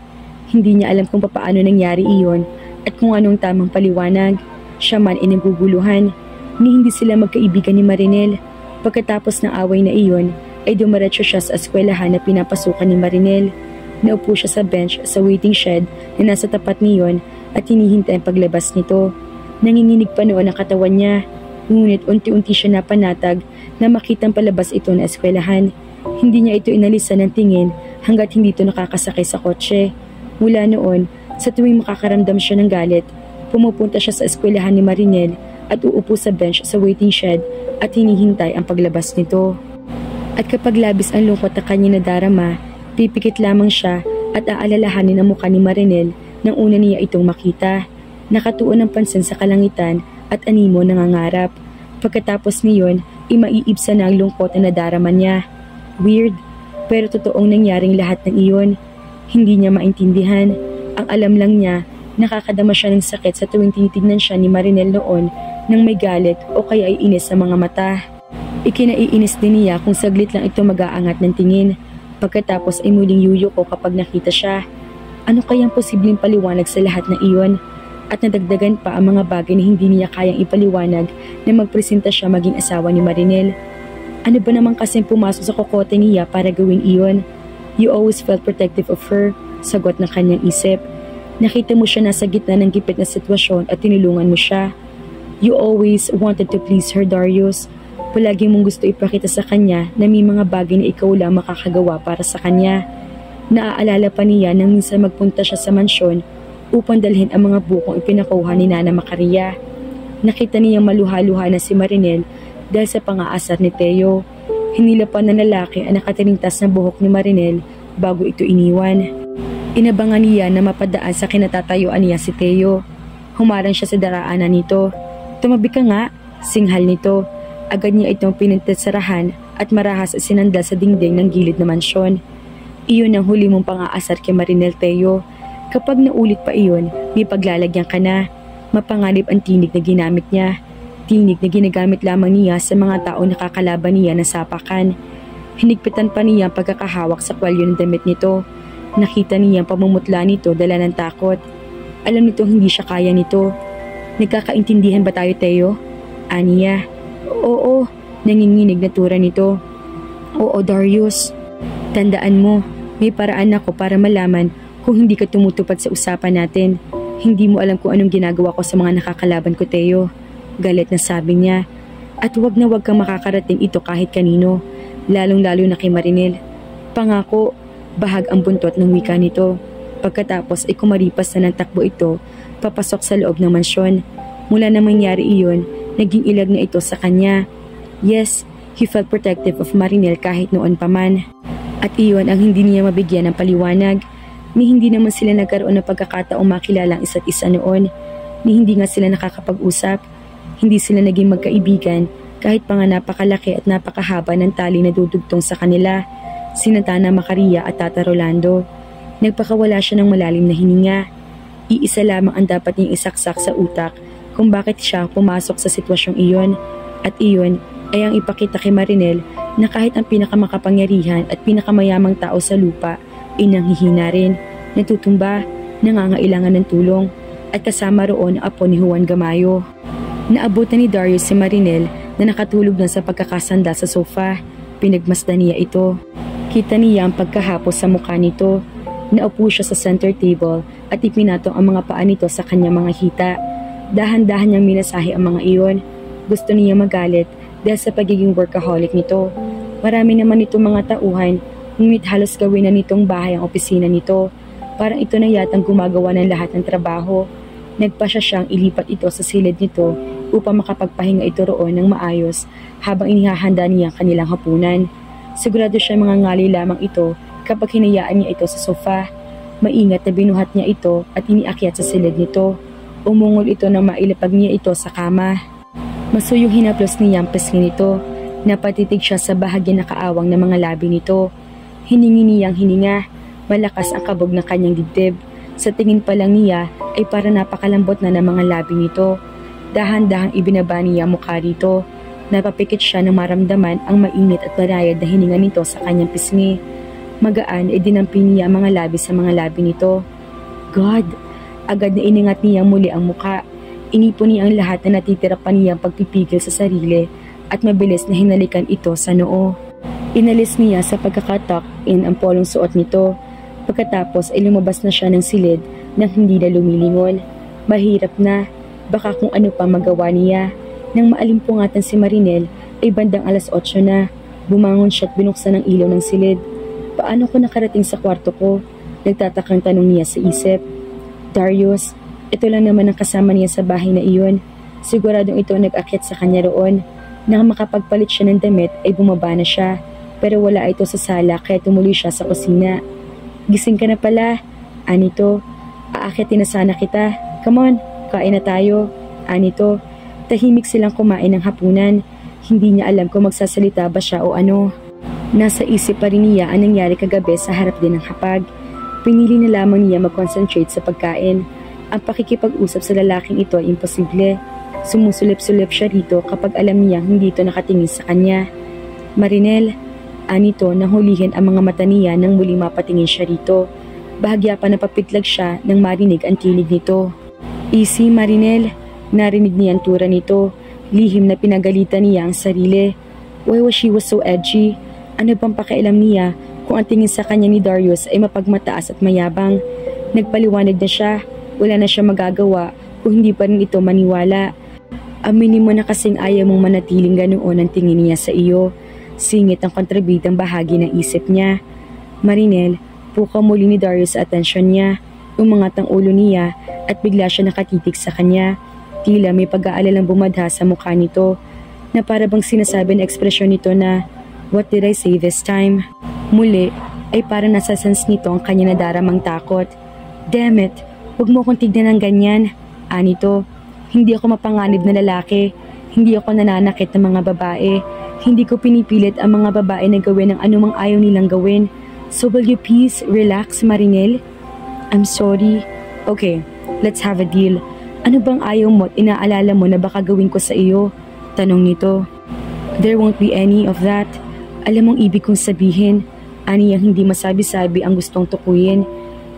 Hindi niya alam kung paano nangyari iyon at kung anong tamang paliwanag. Siya man ay naguguluhan ni hindi sila magkaibigan ni Marinel. Pagkatapos ng away na iyon, ay dumiretso siya sa eskwelahan na pinapasukan ni Marinel. Naupo siya sa bench sa waiting shed na nasa tapat niyon at hinihintay ang paglabas nito. Nanginginig pa noon ang katawan niya, ngunit unti-unti siya napanatag na makitang palabas ito na eskwelahan. Hindi niya ito inalisan ng tingin hanggat hindi ito nakakasakay sa kotse. Mula noon, sa tuwing makakaramdam siya ng galit, pumupunta siya sa eskwelahan ni Marinel at uupo sa bench sa waiting shed at hinihintay ang paglabas nito. At kapag labis ang lungkot na kanya nadarama, pipikit lamang siya at aalalahanin ang mukha ni Marinel nang una niya itong makita. Nakatuon ng pansin sa kalangitan at animo nangangarap. Pagkatapos niyon, maiibsa na ang lungkot na nadarama niya. Weird, pero totoong nangyaring lahat ng iyon. Hindi niya maintindihan. Ang alam lang niya, nakakadama siya ng sakit sa tuwing tinitignan siya ni Marinel noon nang may galit o kaya ay inis sa mga mata. Ikinaiinis din niya kung saglit lang ito mag-aangat ng tingin. Pagkatapos ay muling yuyuko kapag nakita siya. Ano kayang posibleng paliwanag sa lahat ng iyon? At nadagdagan pa ang mga bagay na hindi niya kayang ipaliwanag na magpresenta siya maging asawa ni Marinel. Ano ba naman kasing pumasok sa kokote niya para gawin iyon? You always felt protective of her, sagot ng kanyang isip. Nakita mo siya nasa gitna ng gipit na sitwasyon at tinulungan mo siya. You always wanted to please her, Darius. Palagi mong gusto ipakita sa kanya na may mga bagay na ikaw lang makakagawa para sa kanya. Naaalala pa niya nang minsan magpunta siya sa mansyon upang dalhin ang mga bukong ipinakuha ni Nana Macaria. Nakita niyang maluha-luha na si Marinel dahil sa pang-aasar ni Teo. Hinilapan ng lalaki ang nakatiringtas na buhok ni Marinel bago ito iniwan. Inabangan niya na mapadaan sa kinatatayuan niya si Teo. Humarang siya sa daraanan nito. Tumabi ka nga, singhal nito. Agad niya itong pinintit sa rahan at marahas at sinandal sa dingding ng gilid na mansyon. Iyon ang huli mong pang-aasar kay Marinel, Teo. Kapag naulit pa iyon, may paglalagyan ka na. Mapanganib ang tinig na ginamit niya. Tinig na ginagamit lamang niya sa mga taong nakakalaban niya na sapakan. Hinigpitan pa niya ang pagkakahawak sa kwalyo ng damit nito. Nakita niya ang pamumutla nito dala ng takot. Alam nito hindi siya kaya nito. Nagkakaintindihan ba tayo, Teo? Aniya. Oo, nanginginig na tura nito. Oo, Darius. Tandaan mo, may paraan ako para malaman kung hindi ka tumutupad sa usapan natin. Hindi mo alam kung anong ginagawa ko sa mga nakakalaban ko, Teo. Galit na sabi niya. At wag na wag kang makakarating ito kahit kanino, lalong-lalo na kay Marinel. Pangako, bahag ang buntot ng wika nito. Pagkatapos ay kumaripas na ng takbo ito, papasok sa loob ng mansyon. Mula na mangyari iyon, naging ilag na ito sa kanya. Yes, he felt protective of Marinel kahit noon pa man. At iyon ang hindi niya mabigyan ng paliwanag. Ni hindi naman sila nagkaroon ng pagkakataong makilala ang isa't isa noon. Ni hindi nga sila nakakapag-usap. Hindi sila naging magkaibigan kahit pa nga napakalaki at napakahaba ng tali na dudugtong sa kanila. Sina Nana Macaria at Tata Rolando. Nagpakawala siya ng malalim na hininga. Iisa lamang ang dapat niyang isaksak sa utak kung bakit siya pumasok sa sitwasyong iyon. At iyon ay ang ipakita kay Marinel na kahit ang pinakamakapangyarihan at pinakamayamang tao sa lupa ay nanghihina rin, natutumba, nangangailangan ng tulong, at kasama roon ang apo ni Juan Gamayo. Naabutan ni Darius si Marinel na nakatulog na sa pagkakasanda sa sofa. Pinagmasdan niya ito. Kita niya ang pagkahapos sa mukha nito. Naupo siya sa center table at ipinatong ang mga paa nito sa kanyang mga hita. Dahan-dahan niyang minasahe ang mga iyon. Gusto niya magalit dahil sa pagiging workaholic nito. Marami naman itong mga tauhan, ngunit halos gawin na nitong bahay ang opisina nito. Parang ito na yatang gumagawa ng lahat ng trabaho. Nagpasya siyang ilipat ito sa silid nito upang makapagpahinga ito roon ng maayos habang inihahanda niya ang kanilang hapunan. Sigurado siya mangangali lamang ito kapag hinayaan niya ito sa sofa. Maingat na binuhat niya ito at iniakyat sa silid nito. Umungol ito nang mailapag niya ito sa kama. Masuyong hinaplos niya ang pisngi nito. Napatitig siya sa bahagi na kaawang ng mga labi nito. Hiningi niyang hininga. Malakas ang kabog ng kanyang dibdib. Sa tingin pa lang niya ay para napakalambot na ng mga labi nito. Dahan-dahang ibinaba niya mukha rito. Napapikit siya nang maramdaman ang mainit at banayad na hininga nito sa kanyang pisngi. Magaan ay dinampi niya ang mga labi sa mga labi nito. God! Agad na iningat niya muli ang mukha. Inipon niya ang lahat na natitira pa niyang pagpipigil sa sarili at mabilis na hinalikan ito sa noo. Inalis niya sa pagkakatak-in ang polong suot nito. Pagkatapos ay lumabas na siya ng silid nang hindi na lumilingon. Mahirap na, baka kung ano pa magawa niya. Nang maalimpungatan si Marinel ay bandang alas 8 na. Bumangon siya at binuksan ang ilaw ng silid. Paano ko nakarating sa kwarto ko? Nagtatakang tanong niya sa isip. Darius, ito lang naman ang kasama niya sa bahay na iyon. Siguradong ito nag-akyat sa kanya roon. Nang makapagpalit siya ng damit ay bumaba na siya. Pero wala ito sa sala kaya tumuloy siya sa kusina. Gising ka na pala. Anito, Aakitin na sana kita. Come on, kain na tayo. Anito, tahimik silang kumain ng hapunan. Hindi niya alam kung magsasalita ba siya o ano. Nasa isip pa rin niya ang nangyari kagabi sa harap din ng hapag. Pinili na lamang niya mag-concentrate sa pagkain. Ang pakikipag-usap sa lalaking ito ay imposible. Sumusulip-sulip siya rito kapag alam niya hindi ito nakatingin sa kanya. Marinel, anito nang hulihin ang mga mata niya nang muli mapatingin siya rito. Bahagya pa napapitlag siya nang marinig ang tinig nito. Easy, Marinel. Narinig niya ang tura nito. Lihim na pinagalitan niya ang sarili. Why was she so edgy? Ano bang pakialam niya kung ang tingin sa kanya ni Darius ay mapagmataas at mayabang? Nagpaliwanag na siya. Wala na siya magagawa kung hindi pa rin ito maniwala. Aminin mo na kasing ayaw mong manatiling ganoon ang tingin niya sa iyo. Singit ang kontrabidang bahagi ng isip niya. Marinel, pukaw muli ni Darius sa atensyon niya. Umangat ang ulo niya at bigla siya nakatitig sa kanya. Tila may pag-aalalang bumadha sa mukha nito na para bang sinasabi ng ekspresyon nito na, "What did I say this time?" Muli ay parang nasasense nito ang kanya nadaramang takot. Damn it, huwag mo akong tignan ng ganyan. Anito, hindi ako mapanganib na lalaki. Hindi ako nananakit ng mga babae. Hindi ko pinipilit ang mga babae na gawin ang anumang ayaw nilang gawin. So will you please relax, Marinel? I'm sorry. Okay, let's have a deal. Ano bang ayaw mo at inaalala mo na baka gawin ko sa iyo? Tanong nito. There won't be any of that. Alam mong ibig kong sabihin. Aniyang hindi masabi-sabi ang gustong tukuyin.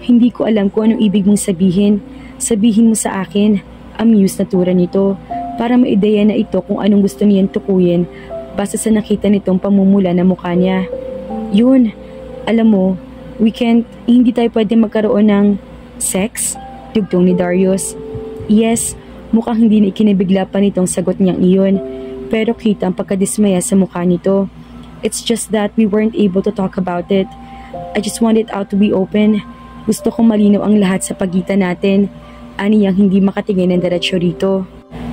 Hindi ko alam kung anong ibig mong sabihin. Sabihin mo sa akin. Amuse na tura nito. Para maideya na ito kung anong gusto niyang tukuyin basta sa nakita nitong pamumula na mukha niya. Yun. Alam mo, hindi tayo pwede magkaroon ng sex? Dugtong ni Darius. Yes, mukhang hindi na ikinabigla pa nitong sagot niyang iyon. Pero kita ang pagkadismaya sa mukha nito. It's just that we weren't able to talk about it. I just want it out to be open. Gusto kong malinaw ang lahat sa pagitan natin. Aniyang hindi makatingin ng diretsyo rito.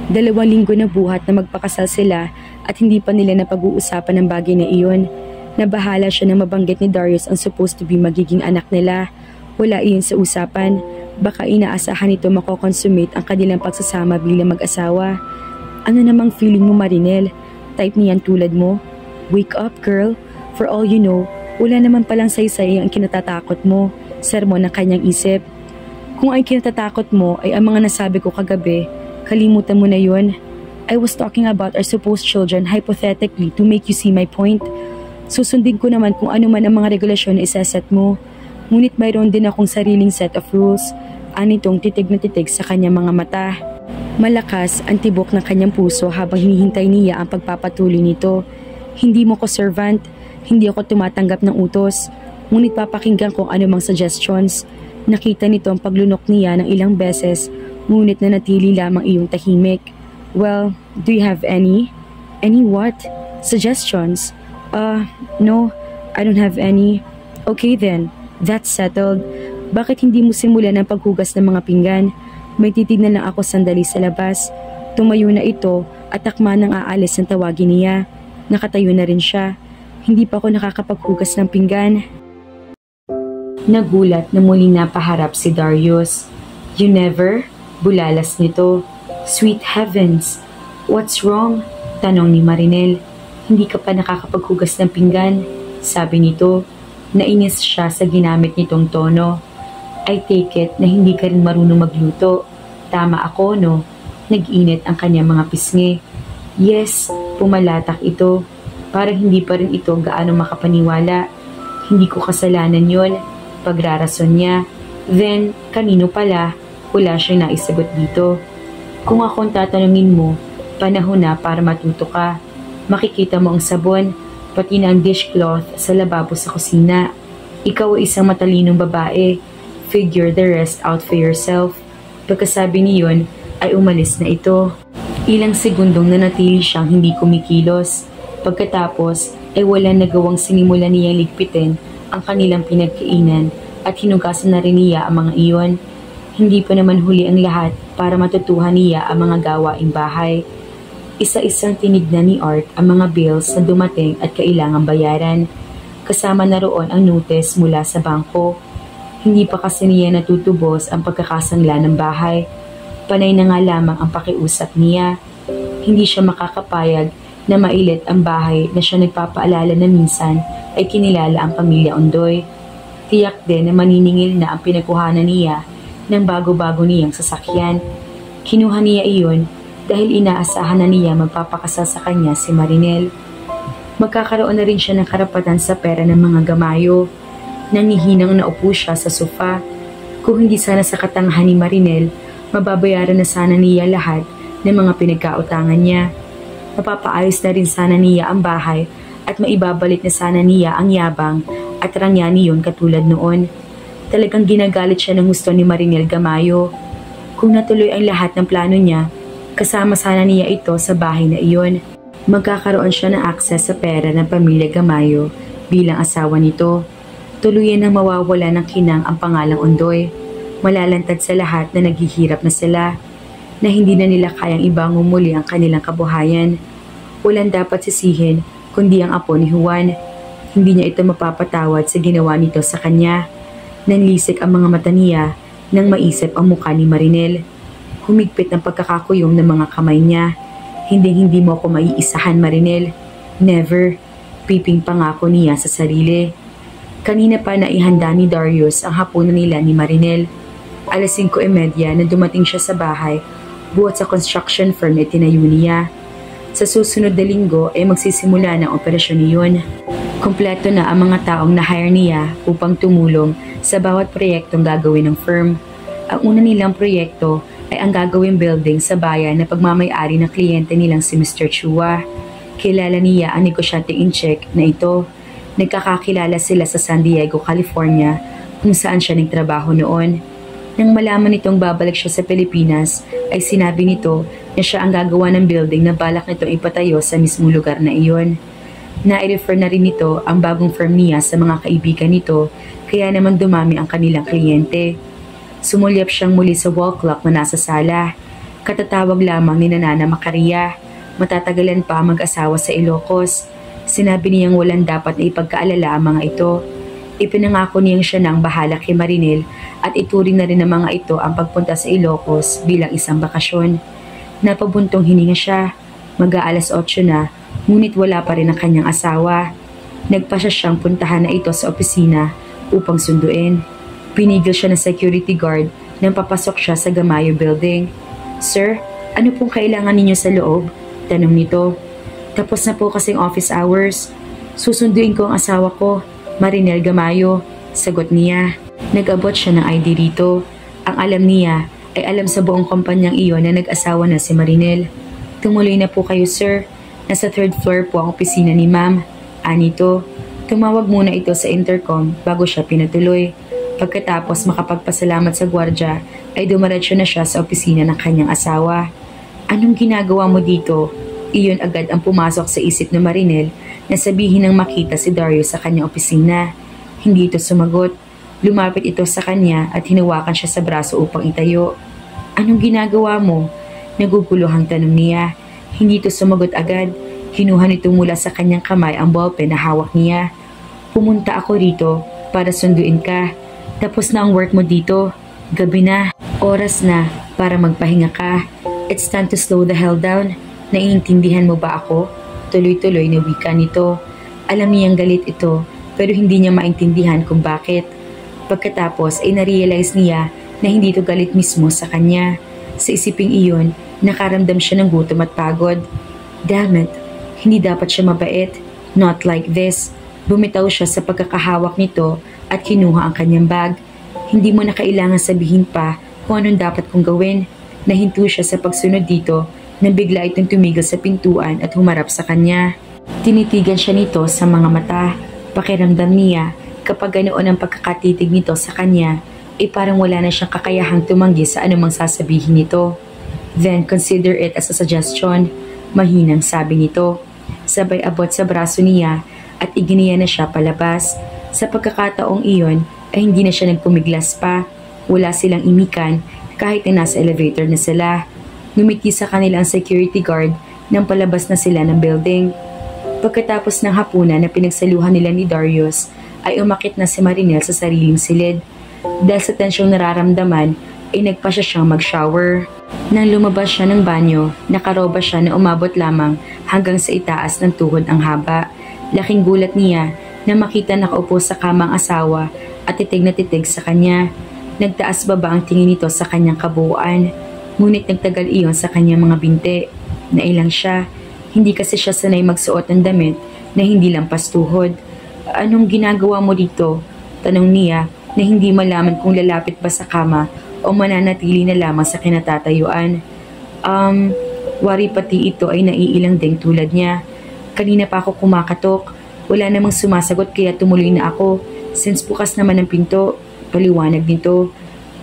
2 linggo na buhat na magpakasal sila at hindi pa nila napag-uusapan ang bagay na iyon. Nabahala siya na mabanggit ni Darius ang supposed to be magiging anak nila. Wala iyon sa usapan. Baka inaasahan nito makoconsummate ang kanilang pagsasama bilang mag-asawa. Ano namang feeling mo, Marinel? Type niyan tulad mo? Wake up, girl. For all you know, wala naman palang saysay ang kinatatakot mo. Sermon ng kanyang isip. Kung ay kinatatakot mo ay ang mga nasabi ko kagabi, kalimutan mo na yun. I was talking about our supposed children hypothetically to make you see my point. Susundin ko naman kung ano man ang mga regulasyon na isaset mo. Ngunit mayroon din akong sariling set of rules. Anitong titig na titig sa kanyang mga mata. Malakas ang tibok ng kanyang puso habang hinihintay niya ang pagpapatuloy nito. Hindi mo ko servant, hindi ako tumatanggap ng utos. Ngunit papakinggan kung anumang suggestions. Nakita nito ang paglunok niya ng ilang beses, ngunit nanatili lamang iyong tahimik. Well, do you have any? Any what? Suggestions? No, I don't have any. Okay then, that's settled. Bakit hindi mo simulan ang paghugas ng mga pinggan? May titignan lang ako sandali sa labas. Tumayo na ito at takma nang aalis ang tawagin niya. Nakatayo na rin siya. Hindi pa ako nakakapaghugas ng pinggan. Nagulat na muling napaharap si Darius. You never? Bulalas nito. Sweet heavens! What's wrong? Tanong ni Marinel. Hindi ka pa nakakapaghugas ng pinggan? Sabi nito. Nainis siya sa ginamit nitong tono. I take it na hindi ka rin marunong magluto. Tama ako, no? Nag-init ang kanyang mga pisngi. Yes, pumalatak ito. Parang hindi pa rin ito gaano makapaniwala. Hindi ko kasalanan yon. Pagrarason niya. Then, kanino pala? Wala siyang naisagot dito. Kung akong tatanungin mo, panahon na para matuto ka. Makikita mo ang sabon, pati na ang dishcloth sa lababo sa kusina. Ikaw ay isang matalinong babae. Figure the rest out for yourself. Pagkasabi niyon ay umalis na ito. Ilang segundong nanatili siyang hindi kumikilos. Pagkatapos ay wala nagawang sinimula niyang ligpitin ang kanilang pinagkainan at hinugasan na rin niya ang mga iyon. Hindi pa naman huli ang lahat para matutuhan niya ang mga gawaing bahay. Isa-isang tinignan ni Art ang mga bills na dumating at kailangang bayaran. Kasama na roon ang notice mula sa bangko. Hindi pa kasi niya natutubos ang pagkakasangla ng bahay. Panay na nga lamang ang pakiusap niya. Hindi siya makakapayag na mailit ang bahay na siya nagpapaalala na minsan ay kinilala ang pamilya Ondoy. Tiyak din na maniningil na ang pinagkuhanan niya ng bago-bago niyang sasakyan. Kinuha niya iyon dahil inaasahan na niya magpapakasal sa kanya si Marinel. Magkakaroon na rin siya ng karapatan sa pera ng mga gamayo. Nangihinang naupo siya sa sofa. Kung hindi sana sa katangahan ni Marinel, mababayaran na sana niya lahat ng mga pinagkautangan niya. Mapapaayos na rin sana niya ang bahay at maibabalik na sana niya ang yabang at rangya niyon katulad noon. Talagang ginagalit siya ng gusto ni Marinel Gamayo. Kung natuloy ang lahat ng plano niya, kasama sana niya ito sa bahay na iyon. Magkakaroon siya ng akses sa pera ng pamilya Gamayo bilang asawa nito. Tuluyan nang mawawala ng kinang ang pangalang Ondoy. Malalantad sa lahat na naghihirap na sila, na hindi na nila kayang ibangon muli ang kanilang kabuhayan. Walang dapat sisihin kundi ang apo ni Juan. Hindi niya ito mapapatawad sa ginawa nito sa kanya. Nanlisik ang mga mata niya nang maisip ang mukha ni Marinel. Humigpit ang pagkakakuyom ng mga kamay niya. Hindi mo ako maiisahan, Marinel. Never. Piping pangako niya sa sarili. Kanina pa naihanda ni Darius ang hapunan nila ni Marinel. Alas 5:30 na dumating siya sa bahay buhat sa construction firm na itinayo niya. Sa susunod na linggo ay magsisimula ng operasyon niyon. Kompleto na ang mga taong na-hire niya upang tumulong sa bawat proyektong gagawin ng firm. Ang una nilang proyekto ay ang gagawing building sa bayan na pagmamay-ari ng kliyente nilang si Mr. Chua. Kilala niya ang negosyante in check na ito. Nagkakakilala sila sa San Diego, California, kung saan siya nagtrabaho noon. Nang malaman nitong babalik siya sa Pilipinas, ay sinabi nito na siya ang gagawa ng building na balak nitong ipatayo sa mismong lugar na iyon. Nai-refer na rin nito ang bagong firm niya sa mga kaibigan nito, kaya naman dumami ang kanilang kliyente. Sumulyap siyang muli sa wall clock na nasa sala. Katatawag lamang ni Nana Macaria. Matatagalan pa mag-asawa sa Ilocos. Sinabi niyang walang dapat na ipagkaalala ang mga ito. Ipinangako niyang siya nang bahala kay Marinel at ituring na rin ng mga ito ang pagpunta sa Ilocos bilang isang bakasyon. Napabuntong hininga siya. Mag-aalas 8 na, ngunit wala pa rin ang kanyang asawa. Nagpasya siyang puntahan na ito sa opisina upang sunduin. Pinigil siya ng security guard nang papasok siya sa Gamayo Building. "Sir, ano pong kailangan ninyo sa loob?" tanong nito. "Tapos na po kasing office hours. Susunduin ko ang asawa ko, Marinel Gamayo," sagot niya. Nag-abot siya ng ID rito. Ang alam niya ay alam sa buong kumpanyang iyon na nag-asawa na si Marinel. "Tumuloy na po kayo, sir. Nasa 3rd floor po ang opisina ni ma'am," anito. Tumawag muna ito sa intercom bago siya pinatuloy. Pagkatapos makapagpasalamat sa gwardya ay dumiretso na siya sa opisina ng kanyang asawa. "Anong ginagawa mo dito?" Iyon agad ang pumasok sa isip ni Marinel na sabihin ng makita si Darius sa kanyang opisina. Hindi ito sumagot. Lumapit ito sa kanya at hinawakan siya sa braso upang itayo. "Anong ginagawa mo?" Naguguluhang tanong niya. Hindi ito sumagot agad. Kinuha nito mula sa kanyang kamay ang ballpen na hawak niya. "Pumunta ako rito para sunduin ka. Tapos na ang work mo dito. Gabi na. Oras na para magpahinga ka. It's time to slow the hell down. Naiintindihan mo ba ako?" Tuloy-tuloy na wika nito. Alam niyang galit ito pero hindi niya maintindihan kung bakit. Pagkatapos ay narealize niya na hindi ito galit mismo sa kanya. Sa isiping iyon, nakaramdam siya ng gutom at pagod. Damn it, hindi dapat siya mabait. Not like this. Bumitaw siya sa pagkakahawak nito at kinuha ang kanyang bag. Hindi mo na kailangan sabihin pa kung anong dapat kong gawin. Nahinto siya sa pagsunod dito nang bigla itong tumigil sa pintuan at humarap sa kanya. Tinitigan siya nito sa mga mata. Pakiramdam niya kapag ganoon ang pagkakatitig nito sa kanya, ay parang wala na siyang kakayahang tumanggi sa anumang sasabihin nito. "Then consider it as a suggestion," mahinang sabi nito. Sabay abot sa braso niya at iginiya na siya palabas. Sa pagkakataong iyon ay hindi na siya nagpumiglas pa. Wala silang imikan kahit na nasa elevator na sila. Ngumiti sa kanila ang security guard nang palabas na sila ng building. Pagkatapos ng hapunan na pinagsaluhan nila ni Darius, ay umakit na si Marinel sa sariling silid. Dahil sa tensyong nararamdaman, ay nagpa siyang mag-shower. Nang lumabas siya ng banyo, nakaroba siya na umabot lamang hanggang sa itaas ng tuhod ang haba. Laking gulat niya na makita nakaupo sa kama ang asawa at titig na titig sa kanya. Nagtaas baba ang tingin nito sa kanyang kabuuan, ngunit nagtagal iyon sa kanyang mga binti. Nailang siya, hindi kasi siya sanay magsuot ng damit na hindi lampas tuhod. "Anong ginagawa mo dito?" tanong niya na hindi malaman kung lalapit ba sa kama o mananatili na lamang sa kinatatayuan. Wari pati ito ay naiilang ding tulad niya. Kanina pa ako kumakatok. Wala namang sumasagot kaya tumuloy na ako. Since bukas naman ang pinto, paliwanag nito.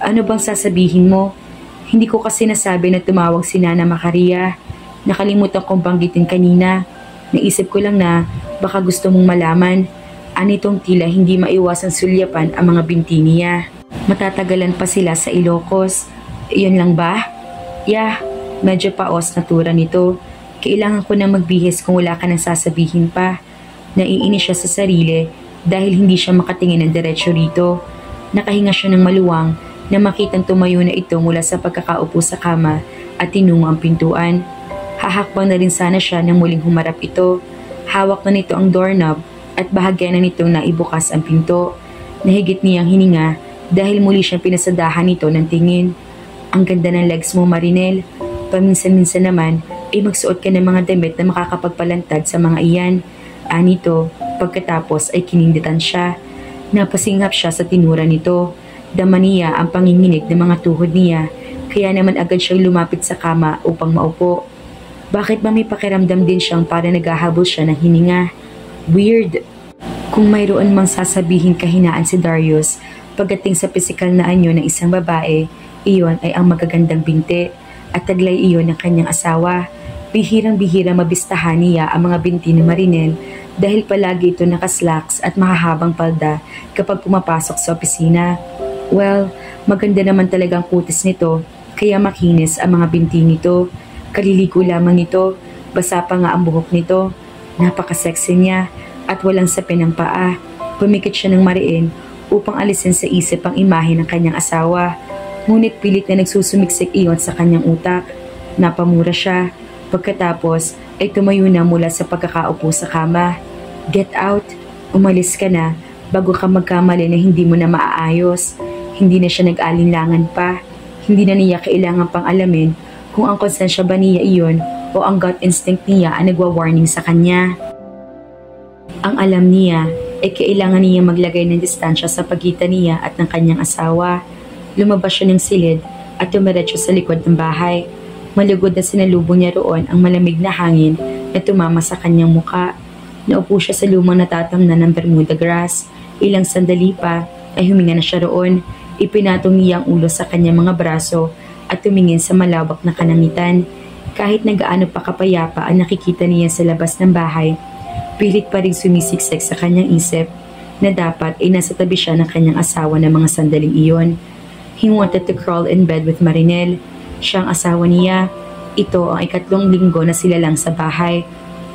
"Ano bang sasabihin mo?" "Hindi ko kasi nasabi na tumawag si Nana Macaria. Nakalimutan kong banggitin kanina. Naisip ko lang na baka gusto mong malaman." Anitong tila hindi maiwasang sulyapan ang mga binti niya. Matatagalan pa sila sa Ilocos. "Iyon lang ba?" "Yeah." Medyo paos na tura nito. "Kailangan ko na magbihis kung wala ka nang sasabihin pa." Naiinis siya sa sarili dahil hindi siya makatingin ng diretsyo rito. Nakahinga siya ng maluwang na makitang tumayo na ito mula sa pagkakaupo sa kama at tinungo ang pintuan. Hahakbang na rin sana siya nang muling humarap ito. Hawak na nito ang doorknob at bahagya na nitong naibukas ang pinto. Nahigit niyang hininga dahil muli siyang pinasadahan nito ng tingin. "Ang ganda ng legs mo, Marinel. Paminsan-minsan naman ay magsuot ka ng mga damit na makakapagpalantad sa mga iyan." Anito, pagkatapos ay kininditan siya. Napasinghap siya sa tinura nito. Dama niya ang panginginig ng mga tuhod niya, kaya naman agad siyang lumapit sa kama upang maupo. Bakit ba may pakiramdam din siyang para naghahabol siya ng hininga? Weird. Kung mayroon mang sasabihin kahinaan si Darius pagdating sa pisikal na anyo ng isang babae, iyon ay ang magagandang binti at taglay iyon ng kanyang asawa. Bihirang-bihira mabistahan niya ang mga binti ni Marinel dahil palagi ito nakaslacks at mahahabang palda kapag pumapasok sa opisina. Well, maganda naman talagang kutis nito kaya makinis ang mga binti nito. Kaliligo lamang nito, basa pa nga ang buhok nito. Napaka-sexy niya at walang sapin ng paa. Pumikit siya ng mariin upang alisin sa isip ang imahe ng kanyang asawa. Ngunit pilit na nagsusumiksik iyon sa kanyang utak. Napamura siya. Pagkatapos ay tumayo na mula sa pagkakaupo sa kama. "Get out! Umalis ka na bago ka magkamali na hindi mo na maaayos." Hindi na siya nag-alinlangan pa. Hindi na niya kailangan pang alamin kung ang konsensya ba niya iyon o ang gut instinct niya ang nagwa-warning sa kanya. Ang alam niya ay kailangan niya maglagay ng distansya sa pagitan niya at ng kanyang asawa. Lumabas siya ng silid at tumiretso sa likod ng bahay. Malugod na sinalubong niya roon ang malamig na hangin na tumama sa kanyang muka. Naupo siya sa lumang natatamnan ng Bermuda grass. Ilang sandali pa ay huminga na siya roon. Ipinatong niya ang ulo sa kanyang mga braso at tumingin sa malawak na kanangitan. Kahit na gaano pa kapayapa ang nakikita niya sa labas ng bahay, pilit pa rin sumisiksik sa kanyang isip na dapat ay nasa tabi siya ng kanyang asawa ng mga sandaling iyon. He wanted to crawl in bed with Marinel. Siyang asawa niya. Ito ang ikatlong linggo na sila lang sa bahay.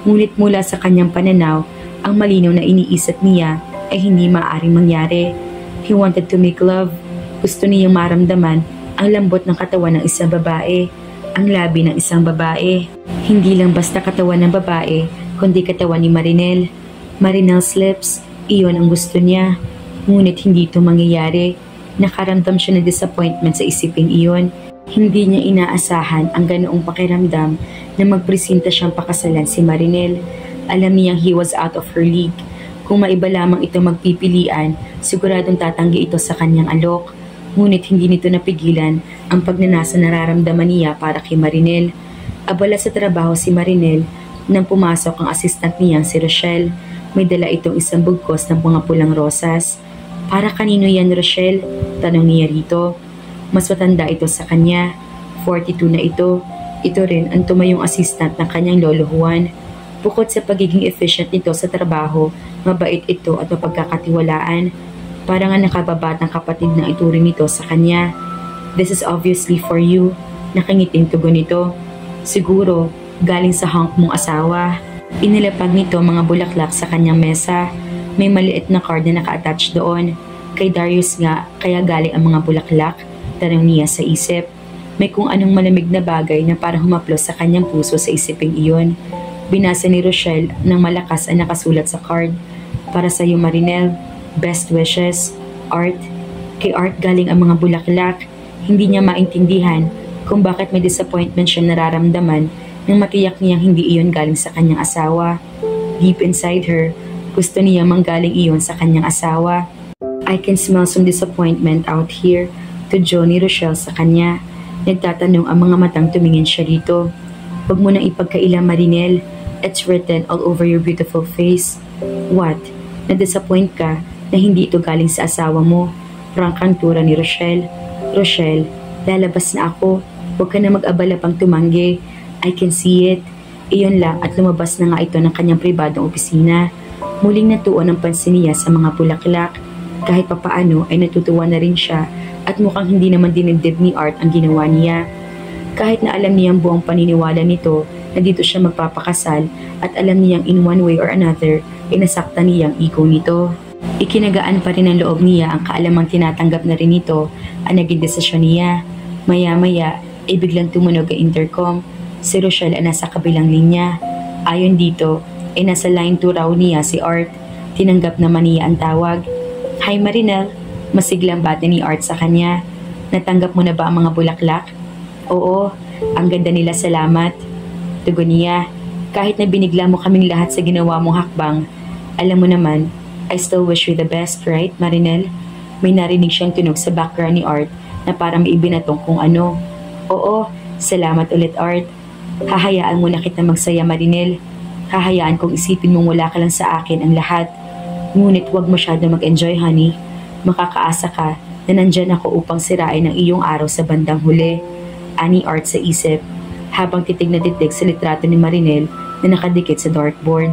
Ngunit mula sa kanyang pananaw, ang malinaw na iniisip niya ay hindi maaaring mangyari. He wanted to make love. Gusto niyang maramdaman ang lambot ng katawan ng isang babae, ang labi ng isang babae. Hindi lang basta katawan ng babae, kundi katawan ni Marinel. Marinel's lips, iyon ang gusto niya. Ngunit hindi ito mangyayari. Nakaramdam siya ng disappointment sa isiping iyon. Hindi niya inaasahan ang ganoong pakiramdam na magpresenta siyang pakasalan si Marinel. Alam niyang he was out of her league. Kung maiba lamang ito magpipilian, siguradong tatanggi ito sa kanyang alok. Ngunit hindi nito napigilan ang pagnanasa nararamdaman niya para kay Marinel. Abala sa trabaho si Marinel nang pumasok ang assistant niyang si Rochelle. May dala itong isang bugkos ng mga pulang rosas. "Para kanino yan, Rochelle?" tanong niya rito. Mas matanda ito sa kanya. 42 na ito. Ito rin ang tumayong assistant ng kanyang lolo Juan. Bukod sa pagiging efficient nito sa trabaho, mabait ito at mapagkakatiwalaan. Parang nga nakababatang kapatid na ituring nito sa kanya. "This is obviously for you." Nakangiting tugon nito. "Siguro, galing sa hunk mong asawa." Inilapag nito mga bulaklak sa kanyang mesa. May maliit na card na naka-attach doon. Kay Darius nga, kaya galing ang mga bulaklak, tanong niya sa isip. May kung anong malamig na bagay na parang humaplos sa kanyang puso sa isiping iyon. Binasa ni Rochelle ng malakas ang nakasulat sa card. Para sa iyo, Marinel. Best wishes. Art. Kay Art galing ang mga bulaklak. Hindi niya maintindihan kung bakit may disappointment siya nararamdaman nang matiyak niyang hindi iyon galing sa kanyang asawa. Deep inside her, gusto niya manggaling iyon sa kanyang asawa. I can smell some disappointment out here, to Johnny Rochelle sa kanya. Nagtatanong ang mga matang tumingin siya dito. Huwag mo nang ipagkaila, Marinel. It's written all over your beautiful face. What? Na-disappoint ka na hindi ito galing sa asawa mo? Prangkang tura ni Rochelle. Rochelle, lalabas na ako. Huwag ka na mag-abala pang tumanggi. I can see it. Iyon lang at lumabas na nga ito ng kanyang pribadong opisina. Muling natuon ang pansin niya sa mga bulaklak. Kahit papaano ay natutuwa na rin siya at mukhang hindi naman dinibdib ni Art ang ginawa niya. Kahit na alam niyang buong paniniwala nito na dito siya magpapakasal at alam niyang in one way or another ay nasaktan niyang ego nito. Ikinagaan pa rin ang loob niya ang kaalamang tinatanggap na rin nito ang naging desisyon niya. Maya-maya ay biglang tumunog ang intercom. Si Rochelle ay nasa kabilang linya. Ayon dito ay nasa line 2 raw niya si Art. Tinanggap naman niya ang tawag. Hi Marinel, masiglang bati ni Art sa kanya. Natanggap mo na ba ang mga bulaklak? Oo, ang ganda nila, salamat. Tugon niya, kahit na binigla mo kaming lahat sa ginawa mong hakbang, alam mo naman, I still wish you the best, right Marinel? May narinig siyang tunog sa background ni Art na parang may ibinatong kung ano. Oo, salamat ulit Art. Hahayaan mo na kita magsaya Marinel. Hahayaan kong isipin mong wala ka lang sa akin ang lahat. Ngunit huwag masyado mag-enjoy, honey. Makakaasa ka na nandyan ako upang sirain ang iyong araw sa bandang huli. Ani Art sa isip, habang titig na titig sa litrato ni Marinel na nakadikit sa dartboard.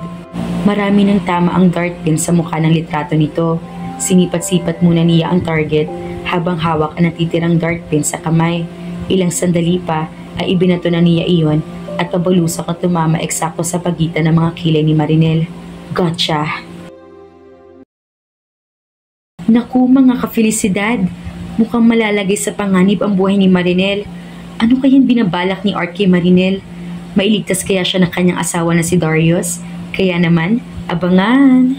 Marami ng tama ang dart pin sa mukha ng litrato nito. Sinipat-sipat muna niya ang target habang hawak ang natitirang dart pin sa kamay. Ilang sandali pa ay ibinato na niya iyon at pabalusok at tumama eksakto sa pagitan ng mga kilay ni Marinel. Gotcha! Naku mga kafelisidad, mukhang malalagay sa panganib ang buhay ni Marinel. Ano kayang binabalak ni Art kay Marinel? Mailigtas kaya siya ng kanyang asawa na si Darius? Kaya naman, abangan!